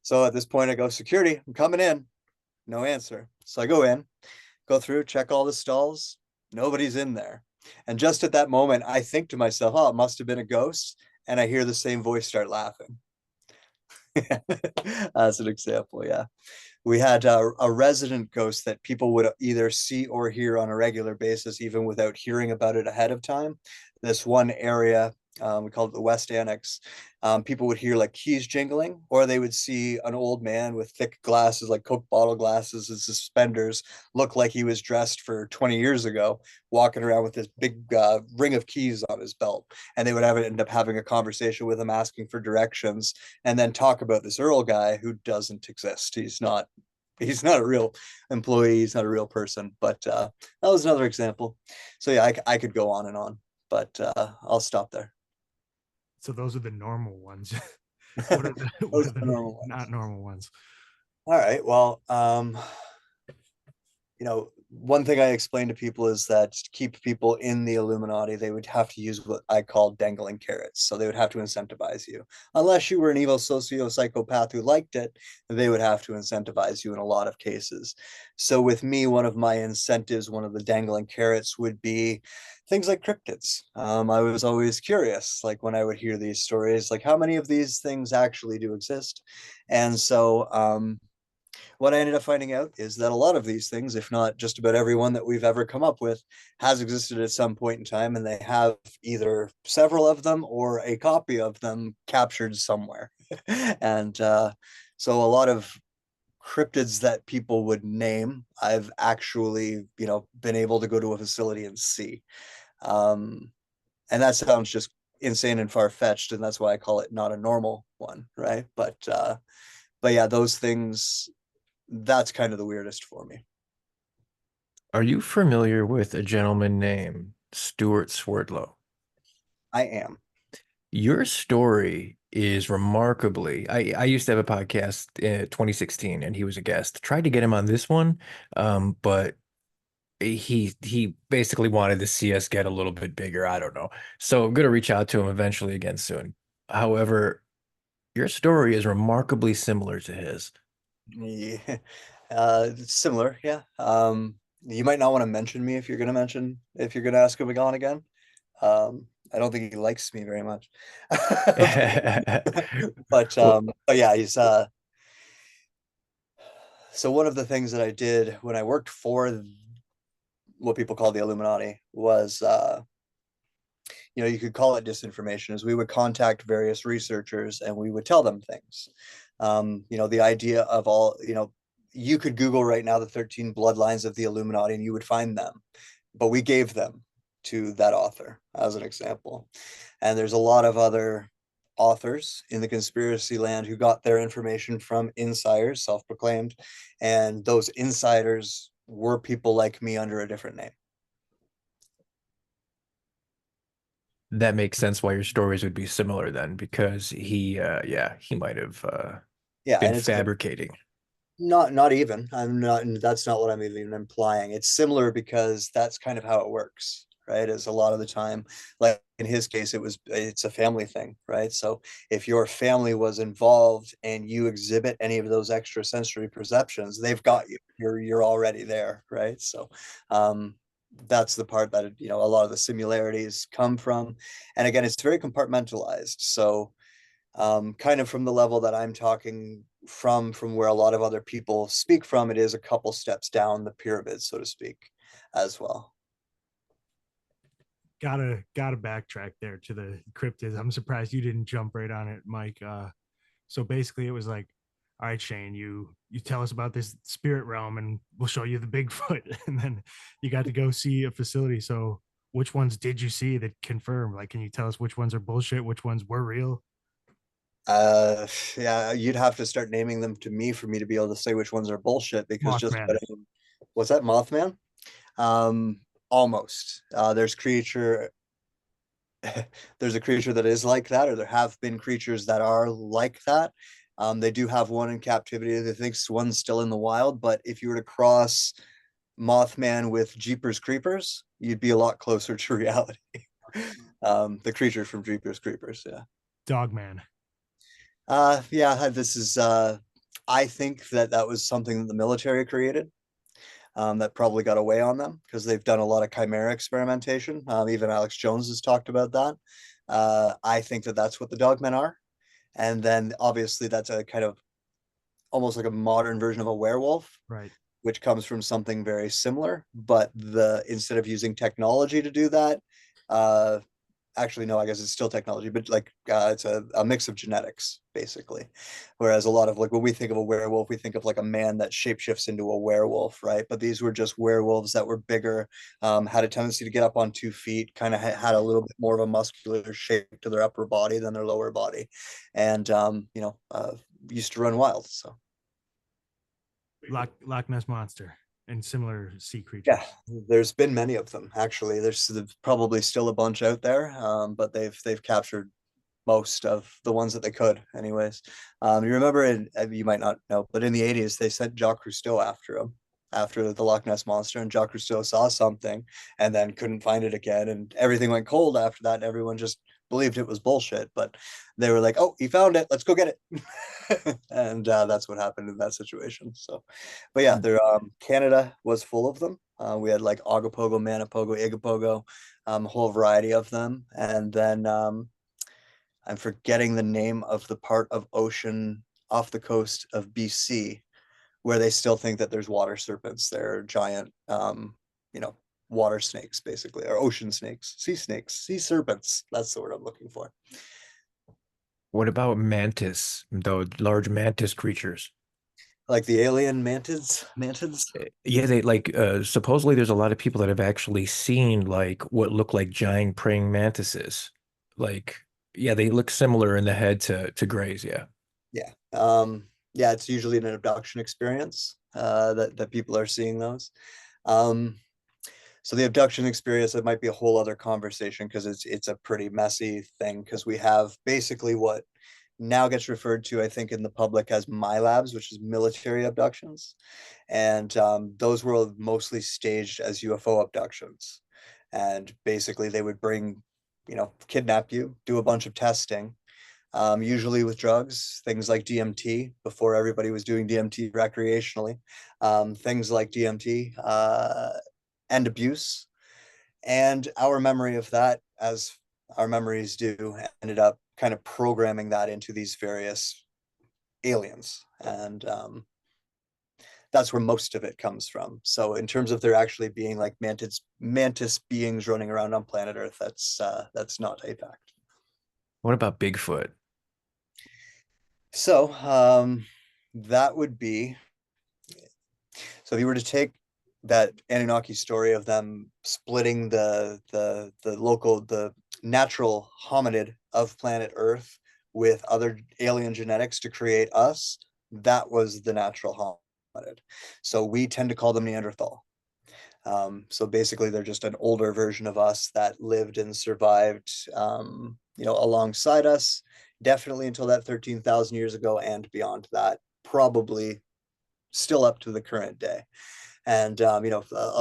So at this point, I go, "Security, I'm coming in." No answer. So I go in, go through, check all the stalls. Nobody's in there. And just at that moment, I think to myself, "Oh, it must have been a ghost." And I hear the same voice start laughing. As an example, yeah. We had a resident ghost that people would either see or hear on a regular basis, even without hearing about it ahead of time. This one area, we called it the West Annex. People would hear like keys jingling, or they would see an old man with thick glasses, like Coke bottle glasses and suspenders, look like he was dressed for 20 years ago, walking around with this big ring of keys on his belt. And they would end up having a conversation with him, asking for directions, and then talk about this Earl guy who doesn't exist. He's not a real employee. He's not a real person. But that was another example. So yeah, I could go on and on, but I'll stop there. So those are the normal ones. what are the what Those are are the the normal ones. not normal ones? All right. Well, one thing I explain to people is that to keep people in the Illuminati, they would have to use what I call dangling carrots. So they would have to incentivize you. Unless you were an evil socio-psychopath who liked it, they would have to incentivize you in a lot of cases. So with me, one of my incentives, one of the dangling carrots would be things like cryptids. I was always curious, like when I would hear these stories, like how many of these things actually do exist? And so what I ended up finding out is that a lot of these things, if not just about everyone that we've ever come up with, has existed at some point in time, and they have either several of them or a copy of them captured somewhere. And so a lot of cryptids that people would name, I've actually, been able to go to a facility and see. Um, And that sounds just insane and far-fetched, and that's why I call it not a normal one, right? But yeah, those things, that's kind of the weirdest for me. Are you familiar with a gentleman named Stuart Swerdlow? I am. Your story is remarkably. I used to have a podcast in 2016, and he was a guest. Tried to get him on this one, but he basically wanted to see us get a little bit bigger. I don't know. So I'm gonna reach out to him eventually again soon. However, your story is remarkably similar to his. Yeah. It's similar, yeah. You might not want to mention me if you're gonna ask him on again. I don't think he likes me very much. Well, But yeah, he's so one of the things that I did when I worked for what people call the Illuminati was you could call it disinformation, is we would contact various researchers and we would tell them things. The idea of you could Google right now the 13 bloodlines of the Illuminati and you would find them, but we gave them to that author as an example. And there's a lot of other authors in the conspiracy land who got their information from insiders, self-proclaimed, and those insiders were people like me under a different name. that makes sense why your stories would be similar then, because yeah, he might have Yeah, been and it's fabricating. not even. I'm not, and that's not what I'm even implying. It's similar because that's kind of how it works, right? Is a lot of the time, like in his case, it's a family thing, right? So if your family was involved and you exhibit any of those extrasensory perceptions, they've got you. You're already there, right? So that's the part that a lot of the similarities come from. And again, it's very compartmentalized. So kind of from the level that I'm talking from where a lot of other people speak from, it is a couple steps down the pyramid, so to speak, as well. Gotta backtrack there to the cryptids. I'm surprised you didn't jump right on it, Mike. So basically it was like, all right, Shane, you tell us about this spirit realm and we'll show you the Bigfoot. And then you got to go see a facility. So which ones did you see that confirm? Like, can you tell us which ones are bullshit, which ones were real? Uh, yeah, you'd have to start naming them to me for me to be able to say which ones are bullshit because just Mothman. was that Mothman? Um, Almost. There's a creature that is like that, or there have been creatures that are like that. They do have one in captivity. They think one's still in the wild, but if you were to cross Mothman with Jeepers Creepers, you'd be a lot closer to reality. The creature from Jeepers Creepers, yeah. Dogman. Yeah, this is I think that was something that the military created. That probably got away on them because they've done a lot of chimera experimentation. Even Alex Jones has talked about that. I think that that's what the dogmen are. And then obviously that's a kind of almost like a modern version of a werewolf, Right. which comes from something very similar. But the instead of using technology to do that, uh, actually no, I guess it's still technology, but like it's a mix of genetics basically. Whereas a lot of like when we think of a werewolf, we think of like a man that shapeshifts into a werewolf, right? But these were just werewolves that were bigger, had a tendency to get up on 2 feet, kind of had a little bit more of a muscular shape to their upper body than their lower body, and used to run wild. So Loch Ness monster and similar sea yeah, creatures. there's been many of them actually. There's probably still a bunch out there, but they've captured most of the ones that they could, anyways. You remember, you might not know, but in the 80s, they sent Jacques Cousteau after him, after the Loch Ness Monster, and Jacques Cousteau saw something and then couldn't find it again. And everything went cold after that. And everyone just believed it was bullshit. But they were like, oh, he found it. Let's go get it. And that's what happened in that situation. So, but yeah, Canada was full of them. We had like Ogopogo, Manipogo, Igapogo, a whole variety of them. And then I'm forgetting the name of the part of ocean off the coast of BC where they still think that there's water serpents. They're giant, you know, water snakes, basically, or ocean snakes, sea serpents. That's the word I'm looking for. What about mantis, the large mantis creatures? Like the alien mantids. Yeah, they like supposedly there's a lot of people that have actually seen like what look like giant praying mantises. Like, yeah, they look similar in the head to grays, yeah. Yeah. Yeah, it's usually an abduction experience that people are seeing those. Um, so the abduction experience, that might be a whole other conversation because it's a pretty messy thing because we have basically what now gets referred to, I think, in the public as MILABs, which is military abductions. And those were mostly staged as UFO abductions. And basically they would bring, kidnap you, do a bunch of testing, usually with drugs, things like DMT, before everybody was doing DMT recreationally, things like DMT and abuse. And our memory of that, as our memories do, ended up kind of programming that into these various aliens. And that's where most of it comes from. So in terms of there actually being like mantis beings running around on planet Earth, that's not a fact. What about Bigfoot? So that would be, so if you were to take that Anunnaki story of them splitting the natural hominid of planet Earth with other alien genetics to create us, that was the natural hominid. So we tend to call them Neanderthal. So basically, they're just an older version of us that lived and survived, alongside us, definitely until that 13,000 years ago and beyond that, probably still up to the current day. And a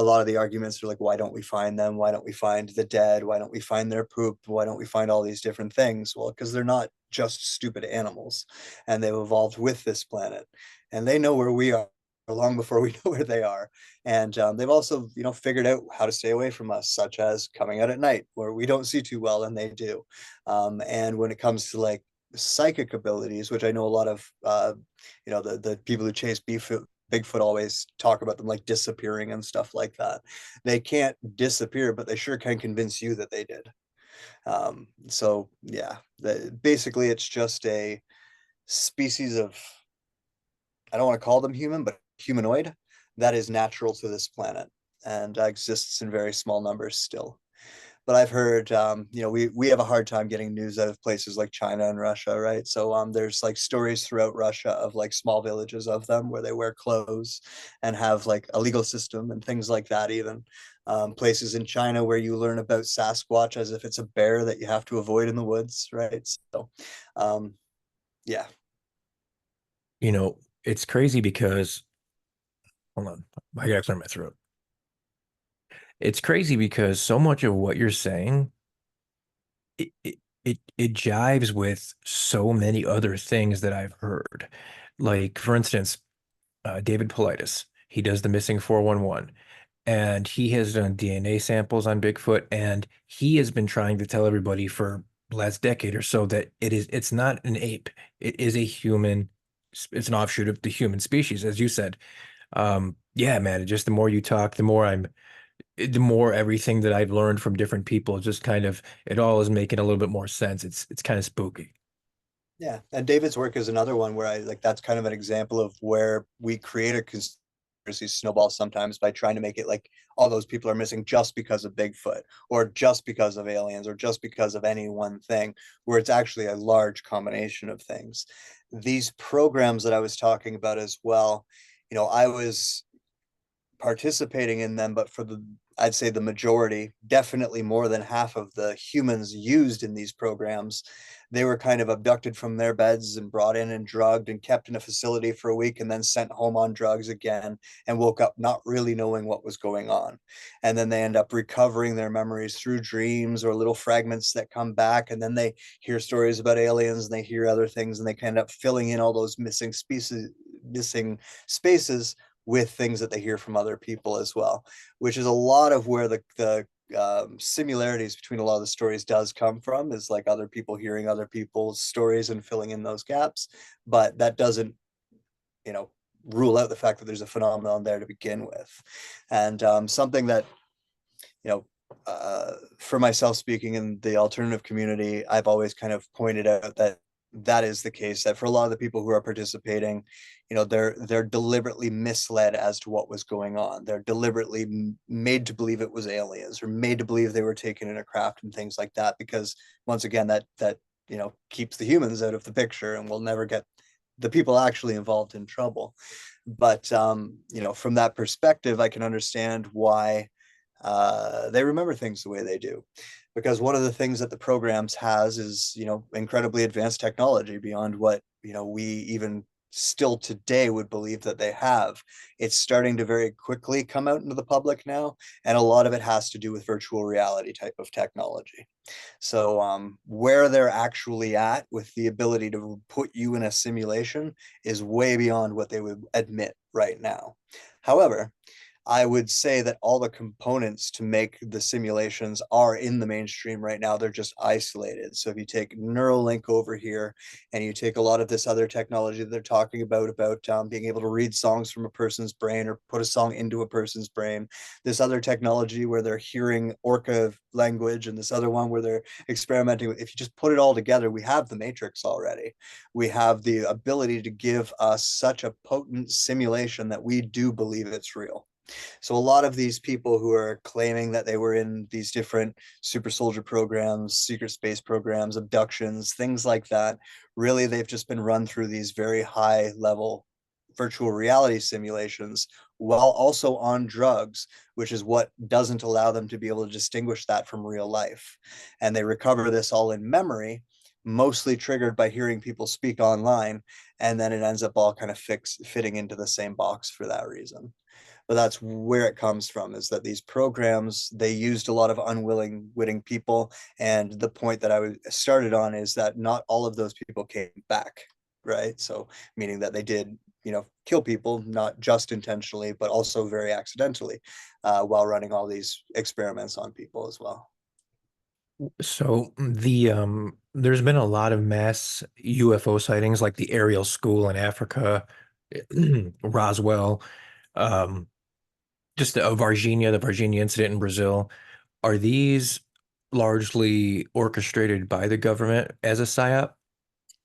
lot of the arguments are like, why don't we find them? Why don't we find the dead? Why don't we find their poop? Why don't we find all these different things? Well, because they're not just stupid animals, and they've evolved with this planet, and they know where we are long before we know where they are. And they've also, figured out how to stay away from us, such as coming out at night where we don't see too well, and they do. And when it comes to like psychic abilities, which I know a lot of, the people who chase Bigfoot always talk about them like disappearing and stuff like that. They can't disappear, but they sure can convince you that they did. So yeah, basically it's just a species of, I don't want to call them human, but humanoid that is natural to this planet and exists in very small numbers still. But I've heard, we have a hard time getting news out of places like China and Russia, right? So there's like stories throughout Russia of like small villages of them where they wear clothes and have like a legal system and things like that. Even places in China where you learn about Sasquatch as if it's a bear that you have to avoid in the woods, right? So, yeah, It's crazy because hold on, I gotta clear my throat. It's crazy because so much of what you're saying, it jives with so many other things that I've heard. Like, for instance, David Politis, he does the missing 411, and he has done DNA samples on Bigfoot, and he has been trying to tell everybody for the last decade or so that it's not an ape. It is a human, it's an offshoot of the human species, as you said. Yeah, man, just the more you talk, the more everything that I've learned from different people just kind of it all is making a little bit more sense. It's kind of spooky. yeah. And David's work is another one where I like that's kind of an example of where we create a conspiracy snowball sometimes by trying to make it like all those people are missing just because of Bigfoot or just because of aliens or just because of any one thing, where it's actually a large combination of things. These programs that I was talking about as well, I was participating in them, but for I'd say the majority, definitely more than half of the humans used in these programs, they were kind of abducted from their beds and brought in and drugged and kept in a facility for a week and then sent home on drugs again and woke up not really knowing what was going on. And then they end up recovering their memories through dreams or little fragments that come back. And then they hear stories about aliens and they hear other things and they end up filling in all those missing spaces with things that they hear from other people as well, which is a lot of where the similarities between a lot of the stories does come from, is like other people hearing other people's stories and filling in those gaps. But that doesn't, you know, rule out the fact that there's a phenomenon there to begin with. And something that, you know, for myself speaking in the alternative community, I've always kind of pointed out that that is the case, that for a lot of the people who are participating, they're deliberately misled as to what was going on. They're deliberately made to believe it was aliens, or made to believe they were taken in a craft and things like that, because once again, that keeps the humans out of the picture and will never get the people actually involved in trouble. But from that perspective, I can understand why they remember things the way they do, because one of the things that the programs has is incredibly advanced technology beyond what we even still today would believe that they have. It's starting to very quickly come out into the public now, and a lot of it has to do with virtual reality type of technology. So where they're actually at with the ability to put you in a simulation is way beyond what they would admit right now. However, I would say that all the components to make the simulations are in the mainstream right now. They're just isolated. So if you take Neuralink over here, and you take a lot of this other technology that they're talking about being able to read songs from a person's brain or put a song into a person's brain, this other technology where they're hearing Orca language, and this other one where they're experimenting with, if you just put it all together, we have the Matrix already. We have the ability to give us such a potent simulation that we do believe it's real. So a lot of these people who are claiming that they were in these different super soldier programs, secret space programs, abductions, things like that, really they've just been run through these very high level virtual reality simulations while also on drugs, which is what doesn't allow them to be able to distinguish that from real life. And they recover this all in memory, mostly triggered by hearing people speak online, and then it ends up all kind of fitting into the same box for that reason. But that's where it comes from, is that these programs, they used a lot of unwilling witting people. And the point that I started on is that not all of those people came back, right? So meaning that they did kill people, not just intentionally, but also very accidentally, while running all these experiments on people as well. So there's been a lot of mass UFO sightings, like the Ariel School in Africa, Roswell, um, just the Varginha incident in Brazil. Are these largely orchestrated by the government as a psyop?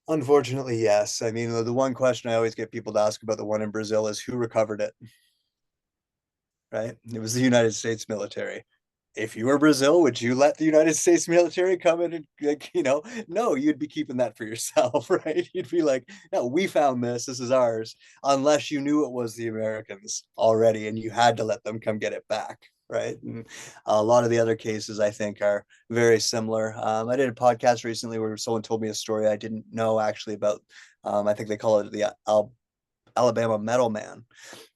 Unfortunately, yes. I mean, the one question I always get people to ask about the one in Brazil is who recovered it, right? It was the United States military. If you were Brazil, would you let the United States military come in and, like, no, you'd be keeping that for yourself, right? You'd be like, no, we found this is ours, unless you knew it was the Americans already and you had to let them come get it back, right? And a lot of the other cases, I think, are very similar. I did a podcast recently where someone told me a story I didn't know actually about, I think they call it the Alabama Metal Man.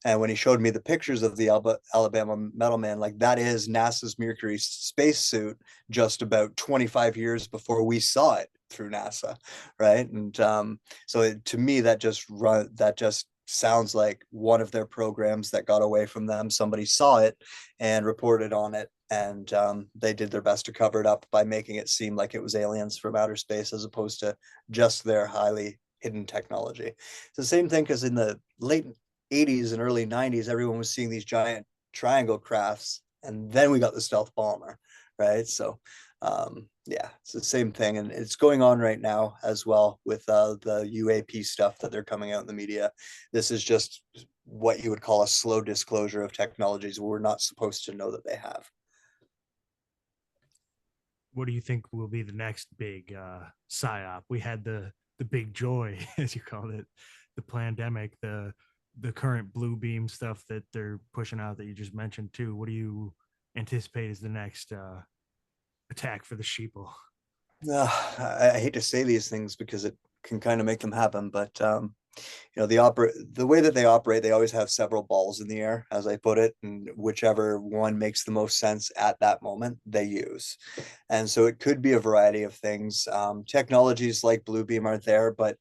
And when he showed me the pictures of the Alabama Metal Man, like, that is NASA's Mercury spacesuit just about 25 years before we saw it through NASA, right? And to me, that just sounds like one of their programs that got away from them. Somebody saw it and reported on it, and they did their best to cover it up by making it seem like it was aliens from outer space as opposed to just their highly hidden technology. It's the same thing, because in the late 80s and early 90s, everyone was seeing these giant triangle crafts, and then we got the stealth bomber, right? So yeah, it's the same thing, and it's going on right now as well with the UAP stuff that they're coming out in the media. This is just what you would call a slow disclosure of technologies we're not supposed to know that they have. What do you think will be the next big psyop? We had the big joy, as you called it, the pandemic, the current blue beam stuff that they're pushing out that you just mentioned too. What do you anticipate is the next attack for the sheeple? I hate to say these things because it can kind of make them happen, but the way that they operate, they always have several balls in the air, as I put it, and whichever one makes the most sense at that moment, they use. And so it could be a variety of things. Technologies like Bluebeam are there, but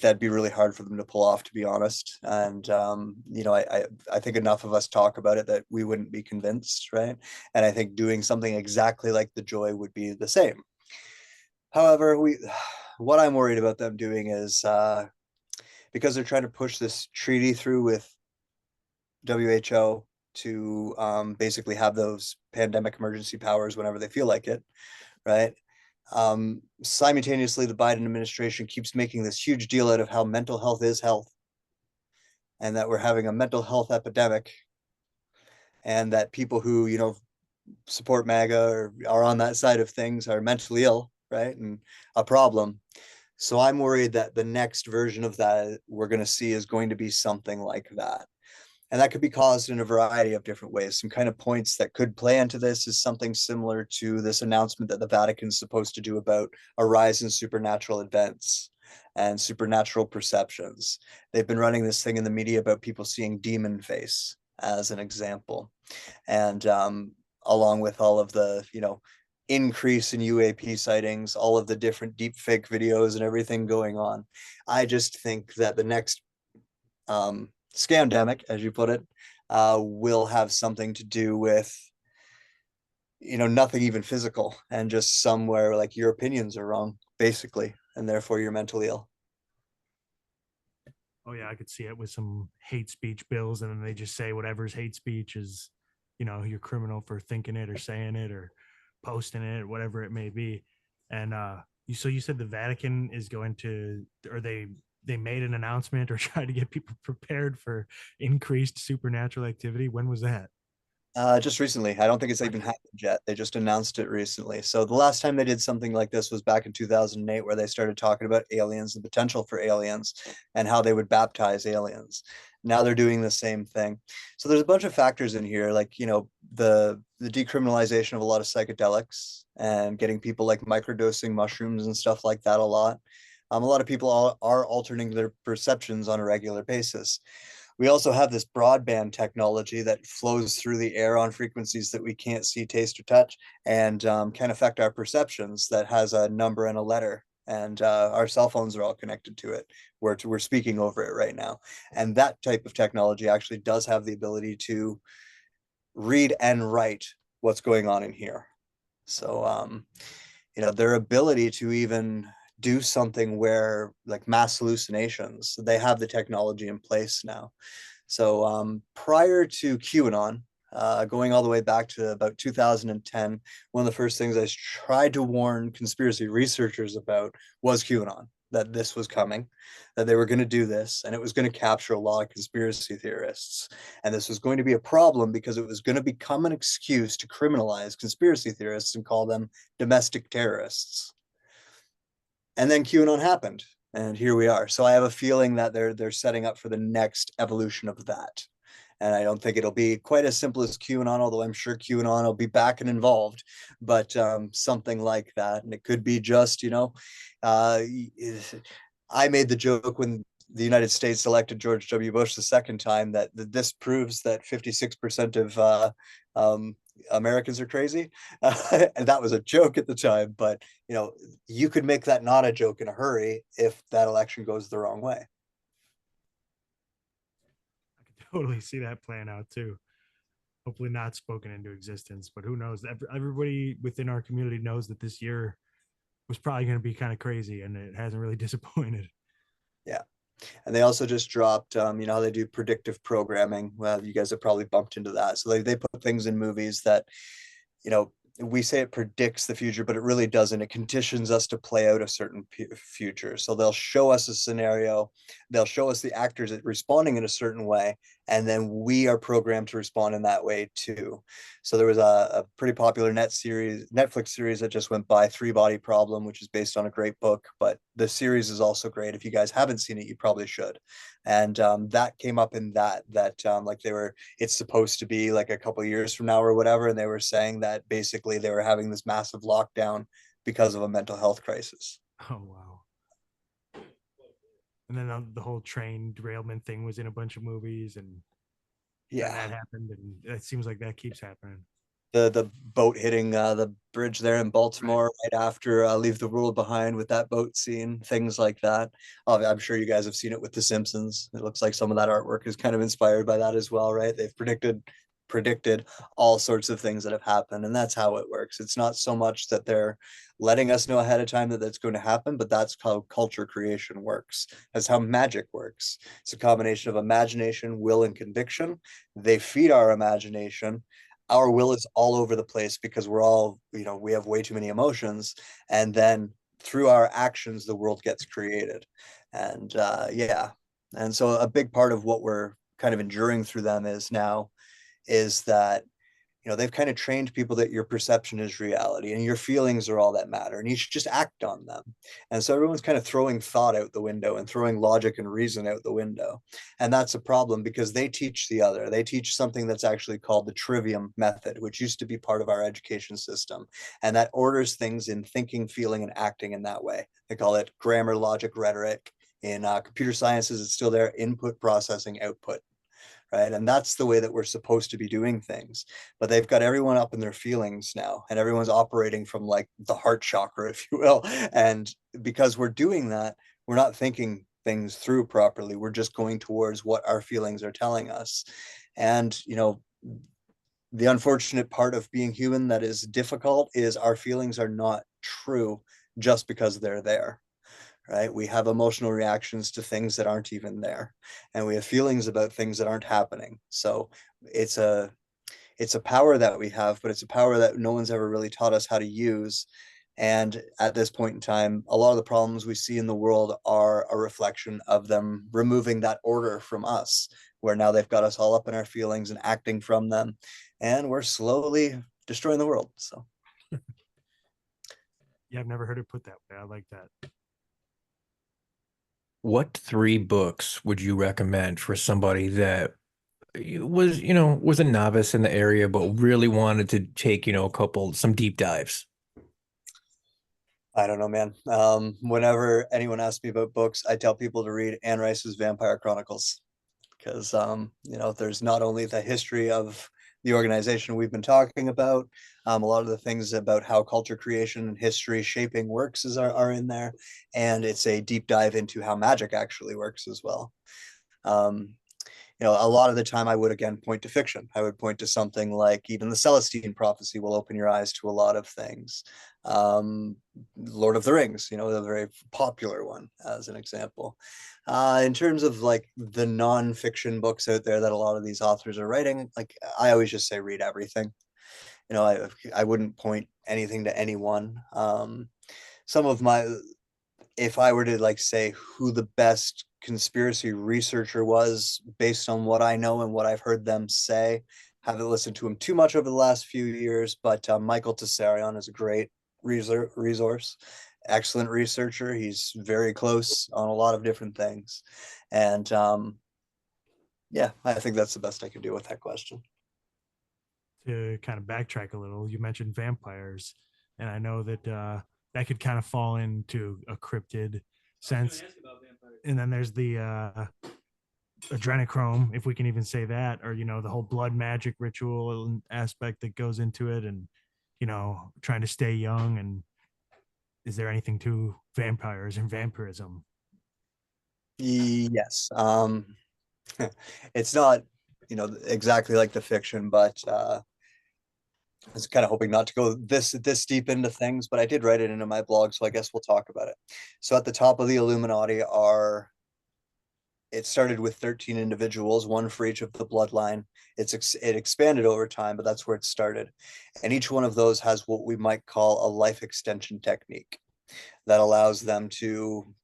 that'd be really hard for them to pull off, to be honest. And I think enough of us talk about it that we wouldn't be convinced, right? And I think doing something exactly like the Joy would be the same. However, what I'm worried about them doing is because they're trying to push this treaty through with WHO to basically have those pandemic emergency powers whenever they feel like it, right? Simultaneously, the Biden administration keeps making this huge deal out of how mental health is health, and that we're having a mental health epidemic, and that people who, support MAGA or are on that side of things are mentally ill, right? And a problem. So I'm worried that the next version of that we're going to see is going to be something like that. And that could be caused in a variety of different ways. Some kind of points that could play into this is something similar to this announcement that the Vatican's supposed to do about a rise in supernatural events and supernatural perceptions. They've been running this thing in the media about people seeing demon face as an example. And along with all of the, increase in UAP sightings, all of the different deep fake videos and everything going on. I just think that the next scamdemic, as you put it, will have something to do with, nothing even physical and just somewhere like your opinions are wrong, basically, and therefore you're mentally ill. Oh yeah, I could see it with some hate speech bills, and then they just say whatever's hate speech is, you're criminal for thinking it or saying it or posting it, whatever it may be. And you said the Vatican is going to, or they made an announcement or tried to get people prepared for increased supernatural activity. When was that? Just recently. I don't think it's even happened yet. They just announced it recently. So the last time they did something like this was back in 2008, where they started talking about aliens, the potential for aliens, and how they would baptize aliens. Now they're doing the same thing. So there's a bunch of factors in here, like, the decriminalization of a lot of psychedelics and getting people like microdosing mushrooms and stuff like that a lot. A lot of people are altering their perceptions on a regular basis. We also have this broadband technology that flows through the air on frequencies that we can't see, taste, or touch, and can affect our perceptions. That has a number and a letter, and our cell phones are all connected to it. We're speaking over it right now, and that type of technology actually does have the ability to read and write what's going on in here. So, their ability to even do something where like mass hallucinations, they have the technology in place now. So prior to QAnon, going all the way back to about 2010, one of the first things I tried to warn conspiracy researchers about was QAnon, that this was coming, that they were going to do this, and it was going to capture a lot of conspiracy theorists. And this was going to be a problem because it was going to become an excuse to criminalize conspiracy theorists and call them domestic terrorists. And then QAnon happened, and here we are. So I have a feeling that they're setting up for the next evolution of that. And I don't think it'll be quite as simple as QAnon, although I'm sure QAnon will be back and involved, but something like that. And it could be just, uh, I made the joke when the United States elected George W. Bush the second time that this proves that 56% of Americans are crazy. And that was a joke at the time, but you could make that not a joke in a hurry if that election goes the wrong way. I could totally see that playing out too. Hopefully not spoken into existence, but who knows? Everybody within our community knows that this year was probably going to be kind of crazy, and it hasn't really disappointed. Yeah. And they also just dropped, how they do predictive programming. Well, you guys have probably bumped into that. So they put things in movies that, you know, we say it predicts the future, but it really doesn't. It conditions us to play out a certain future. So they'll show us a scenario, they'll show us the actors responding in a certain way, and then we are programmed to respond in that way too. So there was a pretty popular Netflix series that just went by, Three Body Problem, which is based on a great book, but the series is also great. If you guys haven't seen it, you probably should. And that came up in that like it's supposed to be like a couple of years from now or whatever, and they were saying that basically they were having this massive lockdown because of a mental health crisis. Oh wow! And then the whole train derailment thing was in a bunch of movies, and then Yeah, that happened, and it seems like that keeps happening. the boat hitting the bridge there in Right. Baltimore right after Leave the World Behind with that boat scene, things like that. I'm sure you guys have seen it with The Simpsons. It looks like some of that artwork is kind of inspired by that as well, right? They've predicted all sorts of things that have happened, and that's how it works. It's not so much that they're letting us know ahead of time that that's going to happen, but that's how culture creation works. That's how magic works. It's a combination of imagination, will, and conviction. They feed our imagination, our will is all over the place because we're all, we have way too many emotions, and then through our actions the world gets created. And yeah, and so a big part of what we're kind of enduring through them is that they've kind of trained people that your perception is reality and your feelings are all that matter and you should just act on them. And so everyone's kind of throwing thought out the window and throwing logic and reason out the window. And that's a problem because they teach they teach something that's actually called the trivium method, which used to be part of our education system. And that orders things in thinking, feeling, and acting in that way. They call it grammar, logic, rhetoric. In computer sciences, it's still there: input, processing, output. Right? And that's the way that we're supposed to be doing things. But they've got everyone up in their feelings now, and everyone's operating from like the heart chakra, if you will. And because we're doing that, we're not thinking things through properly. We're just going towards what our feelings are telling us. And, the unfortunate part of being human that is difficult is our feelings are not true just because they're there. Right? We have emotional reactions to things that aren't even there, and we have feelings about things that aren't happening. So it's a power that we have, but it's a power that no one's ever really taught us how to use. And at this point in time, a lot of the problems we see in the world are a reflection of them removing that order from us, where now they've got us all up in our feelings and acting from them, and we're slowly destroying the world. So Yeah, I've never heard it put that way. I like that. What three books would you recommend for somebody that was a novice in the area, but really wanted to take, some deep dives? I don't know, man. Whenever anyone asks me about books, I tell people to read Anne Rice's Vampire Chronicles, because there's not only the history of the organization we've been talking about, a lot of the things about how culture creation and history shaping works are in there, and it's a deep dive into how magic actually works as well. Um, a lot of the time I would again point to fiction. I would point to something like even the Celestine prophecy will open your eyes to a lot of things. Um, Lord of the Rings, the very popular one as an example. In terms of like the non-fiction books out there that a lot of these authors are writing, like I always just say read everything. I wouldn't point anything to anyone. Some of my If I were to like say who the best conspiracy researcher was based on what I know and what I've heard them say, haven't listened to him too much over the last few years, but Michael Tessarion is a great resource, excellent researcher. He's very close on a lot of different things. And yeah, I think that's the best I can do with that question. To kind of backtrack a little, you mentioned vampires, and I know that that could kind of fall into a cryptid sense. And then there's the adrenochrome, if we can even say that, or the whole blood magic ritual aspect that goes into it, and trying to stay young. And is there anything to vampires and vampirism? Yes. It's not, exactly like the fiction, but I was kind of hoping not to go this deep into things, but I did write it into my blog, so I guess we'll talk about it. So at the top of the Illuminati it started with 13 individuals, one for each of the bloodline. It expanded over time, but that's where it started. And each one of those has what we might call a life extension technique that allows them to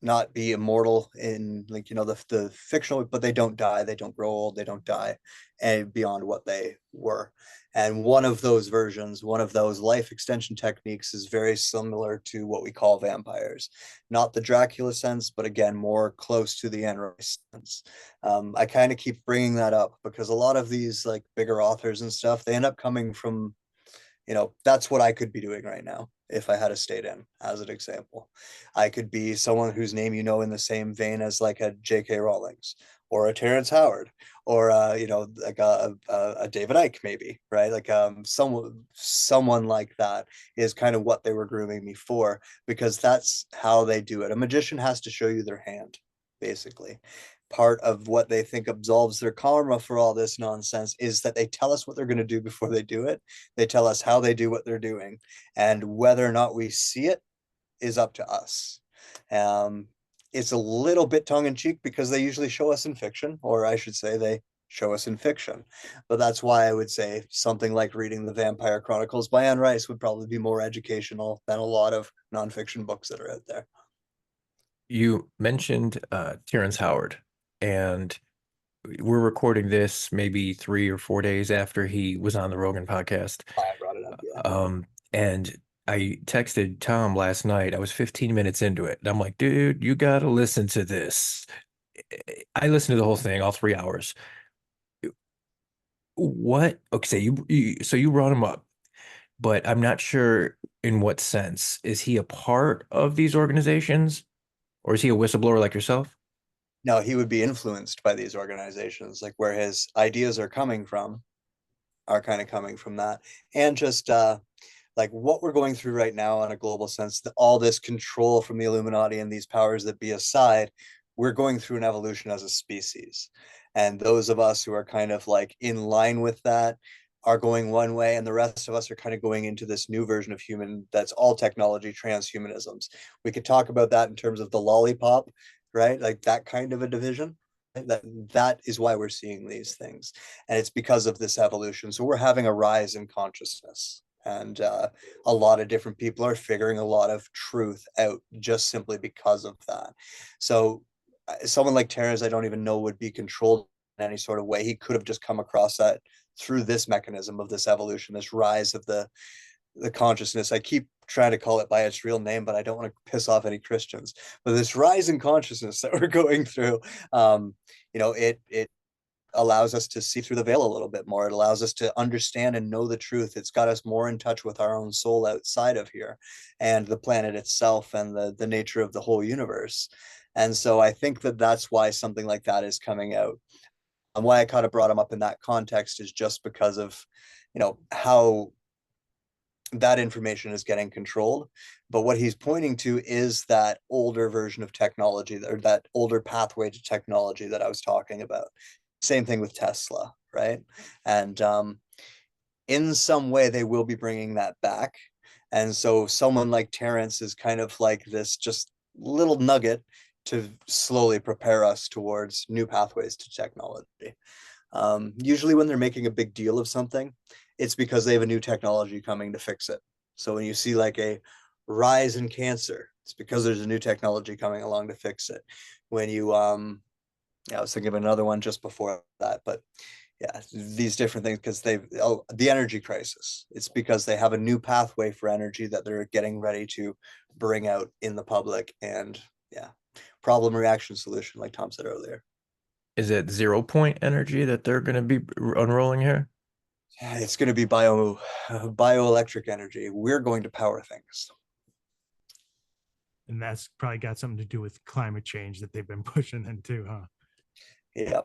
not be immortal in, like, the fictional, but they don't die, they don't grow old, they don't die and beyond what they were. And one of those versions, one of those life extension techniques, is very similar to what we call vampires. Not the Dracula sense, but again more close to the Anne Rice sense. I kind of keep bringing that up because a lot of these like bigger authors and stuff, they end up coming from, that's what I could be doing right now if I had a stayed in, as an example. I could be someone whose name in the same vein as like a J.K. Rowling's or a Terrence Howard or like a David Icke maybe, right? Like someone like that is kind of what they were grooming me for, because that's how they do it. A magician has to show you their hand, basically. Part of what they think absolves their karma for all this nonsense is that they tell us what they're going to do before they do it. They tell us how they do what they're doing, and whether or not we see it is up to us. Um, it's a little bit tongue in cheek because they usually show us in fiction, or I should say, they show us in fiction. But that's why I would say something like reading the Vampire Chronicles by Anne Rice would probably be more educational than a lot of nonfiction books that are out there. You mentioned Terrence Howard, and we're recording this maybe 3 or 4 days after he was on the Rogan podcast. I brought it up, yeah. And I texted Tom last night. I was 15 minutes into it, and I'm like, dude, you gotta listen to this. I listened to the whole thing, all 3 hours. What? Okay, so you brought him up, but I'm not sure in what sense. Is he a part of these organizations, or is he a whistleblower like yourself? No, he would be influenced by these organizations, like where his ideas are coming from, are kind of coming from that. And just like what we're going through right now on a global sense, all this control from the Illuminati and these powers that be aside, we're going through an evolution as a species. And those of us who are kind of like in line with that are going one way, and the rest of us are kind of going into this new version of human that's all technology, transhumanisms. We could talk about that in terms of the lollipop, right? Like that kind of a division. That is why we're seeing these things, and it's because of this evolution. So we're having a rise in consciousness, and a lot of different people are figuring a lot of truth out just simply because of that. So someone like Terrence, I don't even know would be controlled in any sort of way. He could have just come across that through this mechanism of this evolution, this rise of the consciousness. I keep trying to call it by its real name, but I don't want to piss off any Christians. But this rise in consciousness that we're going through, it allows us to see through the veil a little bit more. It allows us to understand and know the truth. It's got us more in touch with our own soul outside of here and the planet itself and the nature of the whole universe. And so I think that that's why something like that is coming out. And why I kind of brought him up in that context is just because of, how that information is getting controlled. But what he's pointing to is that older version of technology, or that older pathway to technology that I was talking about. Same thing with Tesla, right? And in some way, they will be bringing that back. And so someone like Terrence is kind of like this just little nugget to slowly prepare us towards new pathways to technology. Usually when they're making a big deal of something, it's because they have a new technology coming to fix it. So when you see like a rise in cancer, it's because there's a new technology coming along to fix it. When you I was thinking of another one just before that, but yeah, these different things, because the energy crisis, it's because they have a new pathway for energy that they're getting ready to bring out in the public. And yeah, problem reaction solution, like Tom said earlier. Is it 0 point energy that they're going to be unrolling here? It's going to be bioelectric energy. We're going to power things. And that's probably got something to do with climate change that they've been pushing into, huh? Yeah.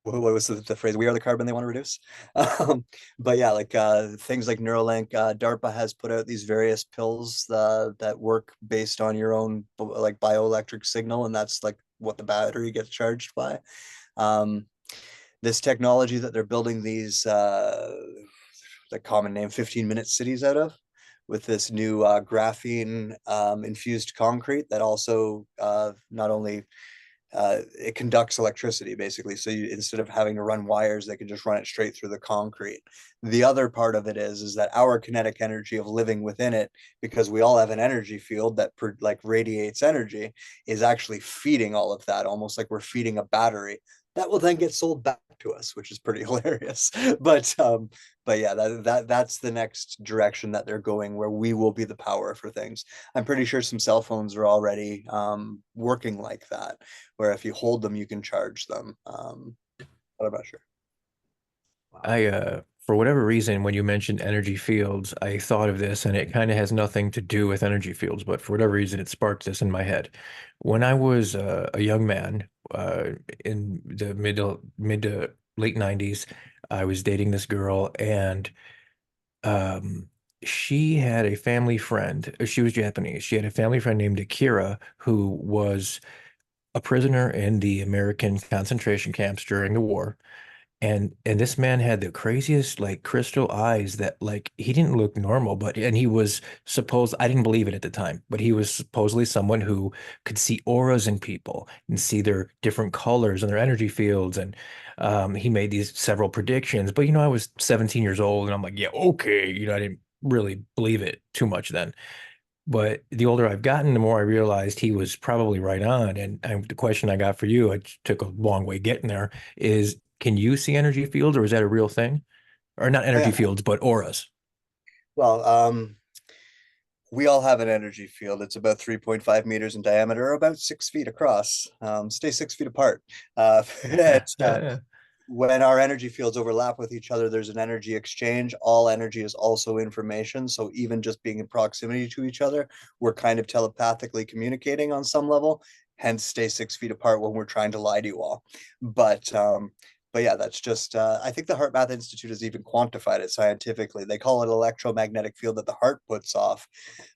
What was the phrase? We are the carbon they want to reduce. But yeah, like things like Neuralink, DARPA has put out these various pills that work based on your own like bioelectric signal, and that's like what the battery gets charged by. Um, this technology that they're building these the common name 15-minute cities out of, with this new graphene infused concrete that also not only it conducts electricity basically. So instead of having to run wires, they can just run it straight through the concrete. The other part of it is that our kinetic energy of living within it, because we all have an energy field that like radiates energy, is actually feeding all of that, almost like we're feeding a battery that will then get sold back to us, which is pretty hilarious. But yeah, that's the next direction that they're going, where we will be the power for things. I'm pretty sure some cell phones are already working like that, where if you hold them, you can charge them. But I'm not sure. Wow. I for whatever reason, when you mentioned energy fields, I thought of this, and it kind of has nothing to do with energy fields, but for whatever reason, it sparked this in my head. When I was a young man, in the mid to late 90s, I was dating this girl, and um, she had a family friend. She was Japanese. She had a family friend named Akira, who was a prisoner in the American concentration camps during the war. And this man had the craziest like crystal eyes that like he didn't look normal, but and he was supposed I didn't believe it at the time, but he was supposedly someone who could see auras in people and see their different colors and their energy fields. And he made these several predictions. But I was 17 years old and I'm like, yeah, okay. I didn't really believe it too much then. But the older I've gotten, the more I realized he was probably right on. And the question I got for you, it took a long way getting there, is can you see energy fields or is that a real thing? Or not Oh, energy yeah. fields, but auras. Well, we all have an energy field. It's about 3.5 meters in diameter, or about 6 feet across. Stay 6 feet apart. When our energy fields overlap with each other, there's an energy exchange. All energy is also information. So even just being in proximity to each other, we're kind of telepathically communicating on some level. Hence, stay 6 feet apart when we're trying to lie to you all. But but yeah, that's just. I think the Heart Math Institute has even quantified it scientifically. They call it electromagnetic field that the heart puts off,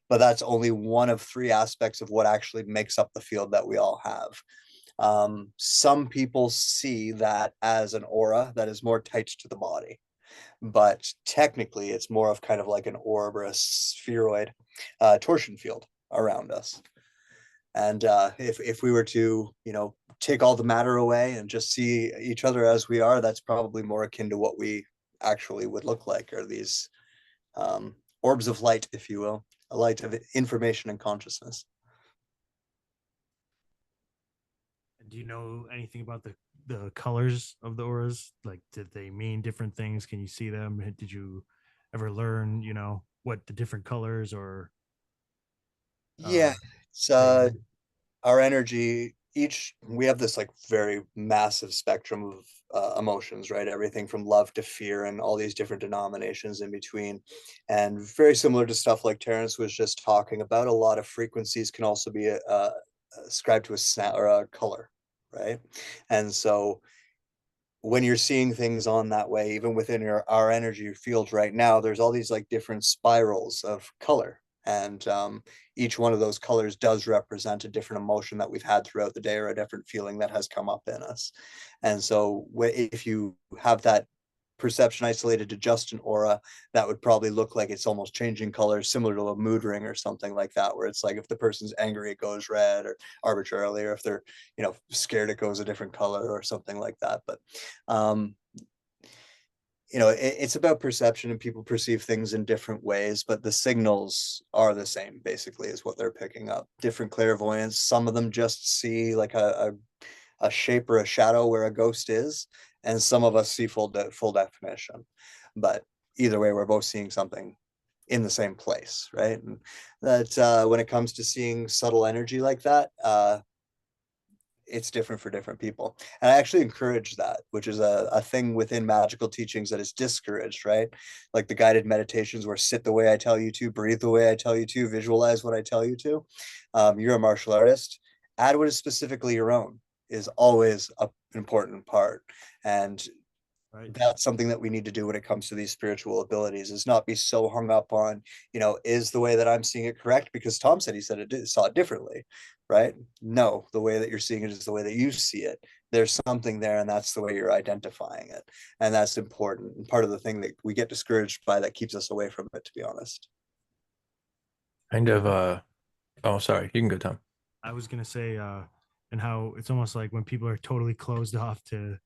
but that's only one of three aspects of what actually makes up the field that we all have. Some people see that as an aura that is more tight to the body, but technically it's more of kind of like an orb or a spheroid torsion field around us. And if we were to, take all the matter away and just see each other as we are, that's probably more akin to what we actually would look like, or these orbs of light, if you will, a light of information and consciousness. Do you know anything about the colors of the auras? Like, did they mean different things? Can you see them? Did you ever learn, what the different colors or Yeah, uh it's they mean? our energy. Each we have this like very massive spectrum of emotions, right? Everything from love to fear, and all these different denominations in between. And very similar to stuff like Terrence was just talking about, a lot of frequencies can also be ascribed to a sound or a color, right? And so when you're seeing things on that way, even within our energy field right now, there's all these like different spirals of color. And each one of those colors does represent a different emotion that we've had throughout the day, or a different feeling that has come up in us. And so if you have that perception isolated to just an aura, that would probably look like it's almost changing colors, similar to a mood ring or something like that, where it's like if the person's angry, it goes red, or arbitrarily, or if they're scared, it goes a different color or something like that. But um it's about perception, and people perceive things in different ways, but the signals are the same basically, is what they're picking up. Different clairvoyance, some of them just see like a shape or a shadow where a ghost is, and some of us see full definition. But either way, we're both seeing something in the same place, right? And that when it comes to seeing subtle energy like that, it's different for different people. And I actually encourage that, which is a thing within magical teachings that is discouraged, right? Like the guided meditations where sit the way I tell you to, breathe the way I tell you to, visualize what I tell you to. You're a martial artist. Add what is specifically your own is always an important part. And Right. that's something that we need to do when it comes to these spiritual abilities, is not be so hung up on, is the way that I'm seeing it correct? Because Tom said he said saw it differently, right? No, the way that you're seeing it is the way that you see it. There's something there, and that's the way you're identifying it. And that's important. And part of the thing that we get discouraged by that keeps us away from it, to be honest. Kind Yeah, of oh sorry, you can go, Tom. I was gonna say, and how it's almost like when people are totally closed off to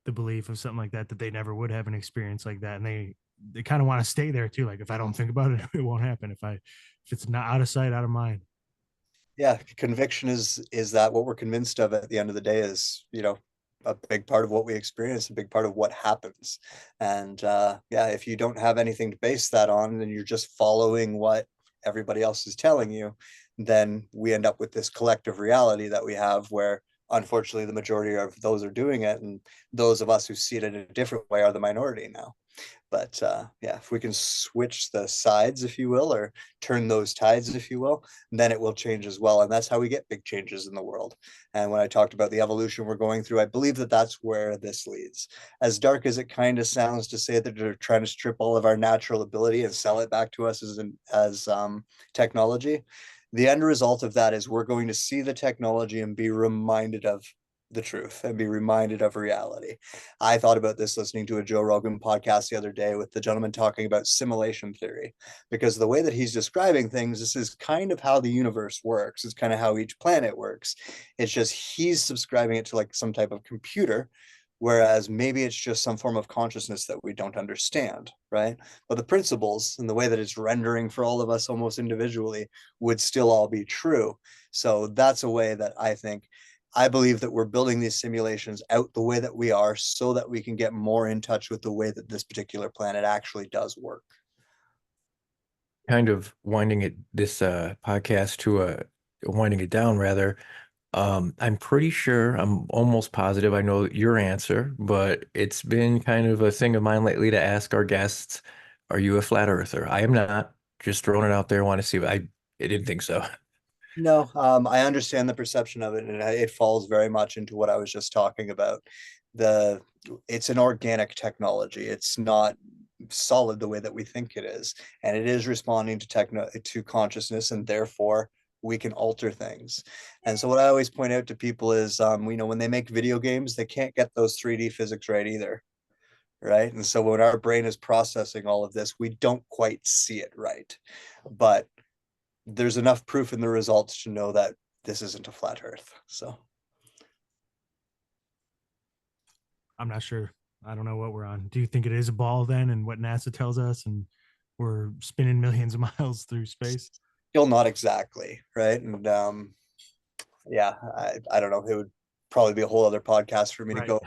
the belief of something like that, that they never would have an experience like that, and they kind of want to stay there too. Like, if I don't think about it, it won't happen. If it's not out of sight, out of mind. Yeah, conviction is that what we're convinced of at the end of the day is, a big part of what we experience, a big part of what happens. And yeah, if you don't have anything to base that on, then you're just following what everybody else is telling you, then we end up with this collective reality that we have, where unfortunately the majority of those are doing it, and those of us who see it in a different way are the minority now. But yeah, if we can switch the sides, if you will, or turn those tides, if you will, then it will change as well. And that's how we get big changes in the world. And when I talked about the evolution we're going through, I believe that that's where this leads. As dark as it kind of sounds to say that they're trying to strip all of our natural ability and sell it back to us as technology, the end result of that is we're going to see the technology and be reminded of the truth and be reminded of reality. I thought about this listening to a Joe Rogan podcast the other day with the gentleman talking about simulation theory, because the way that he's describing things, this is kind of how the universe works. It's kind of how each planet works. It's just he's subscribing it to like some type of computer, whereas maybe it's just some form of consciousness that we don't understand, right? But the principles and the way that it's rendering for all of us almost individually would still all be true. So that's a way that I believe that we're building these simulations out the way that we are so that we can get more in touch with the way that this particular planet actually does work. Kind of winding it this podcast to winding it down rather. I'm pretty sure, I'm almost positive I know your answer, but it's been kind of a thing of mine lately to ask our guests, are you a flat earther? I am not. Just throwing it out there. Want to see. I didn't think so. No, I understand the perception of it, and it falls very much into what I was just talking about. The it's an organic technology. It's not solid the way that we think it is, and it is responding to consciousness, and therefore we can alter things. And so, what I always point out to people is, when they make video games, they can't get those 3D physics right either, right? And so, when our brain is processing all of this, we don't quite see it right, but there's enough proof in the results to know that this isn't a flat earth. So I'm not sure. I don't know what we're on. Do you think it is a ball then, and what NASA tells us, and we're spinning millions of miles through space? still not exactly, right? And yeah, I don't know. It would probably be a whole other podcast for me to Right. go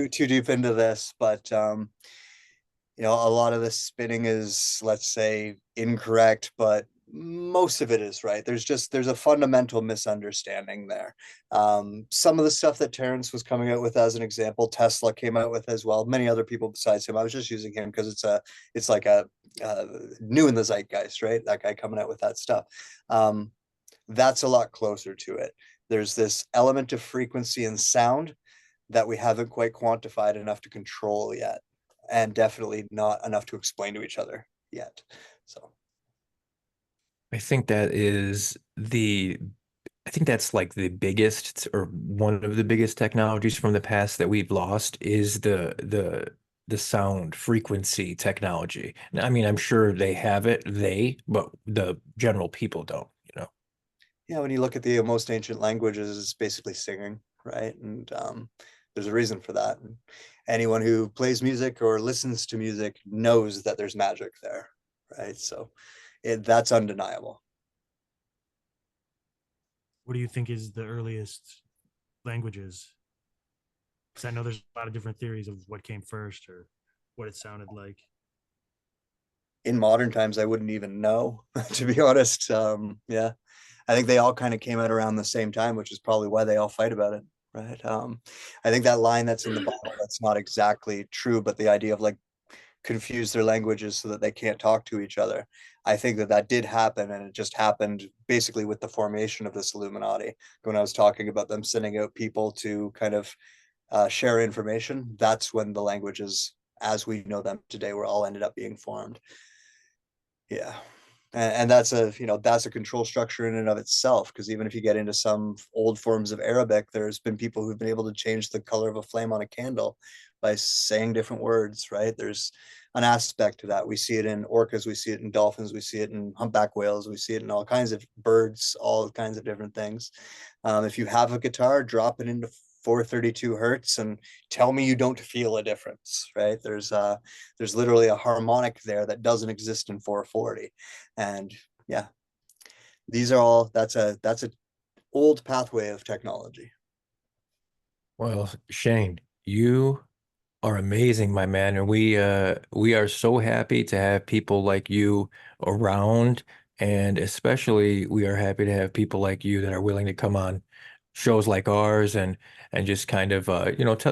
too deep into this, but a lot of the spinning is, let's say, incorrect, but most of it is right. There's a fundamental misunderstanding there. Some of the stuff that Terrence was coming out with as an example, Tesla came out with as well. Many other people besides him. I was just using him because it's like a new in the zeitgeist, right? That guy coming out with that stuff. That's a lot closer to it. There's this element of frequency and sound that we haven't quite quantified enough to control yet, and definitely not enough to explain to each other yet. So I think that is the I think that's like the biggest or one of the biggest technologies from the past that we've lost is the sound frequency technology. I mean, I'm sure they have it, but the general people don't, you know. yeah, when you look at the most ancient languages, it's basically singing, right? And there's a reason for that. And anyone who plays music or listens to music knows that there's magic there, right? So that's undeniable. What do you think is the earliest languages? Because I know there's a lot of different theories of what came first or what it sounded like. In modern times, I wouldn't even know, to be honest. Yeah, I think they all kind of came out around the same time, which is probably why they all fight about it, right? I think that line that's in the Bible, that's not exactly true, but the idea of like confuse their languages so that they can't talk to each other. I think that that did happen, and it just happened basically with the formation of this Illuminati. When I was talking about them sending out people to kind of share information, that's when the languages, as we know them today, were all ended up being formed. Yeah. And that's a control structure in and of itself, because even if you get into some old forms of Arabic, there's been people who've been able to change the color of a flame on a candle by saying different words, right? There's an aspect to that. We see it in orcas, we see it in dolphins, we see it in humpback whales, we see it in all kinds of birds, all kinds of different things. If you have a guitar, drop it into 432 hertz and tell me you don't feel a difference, right? There's literally a harmonic there that doesn't exist in 440. And yeah, these are all that's a old pathway of technology. Well, Shane, you are amazing, my man, and we are so happy to have people like you around, and especially we are happy to have people like you that are willing to come on shows like ours and just kind of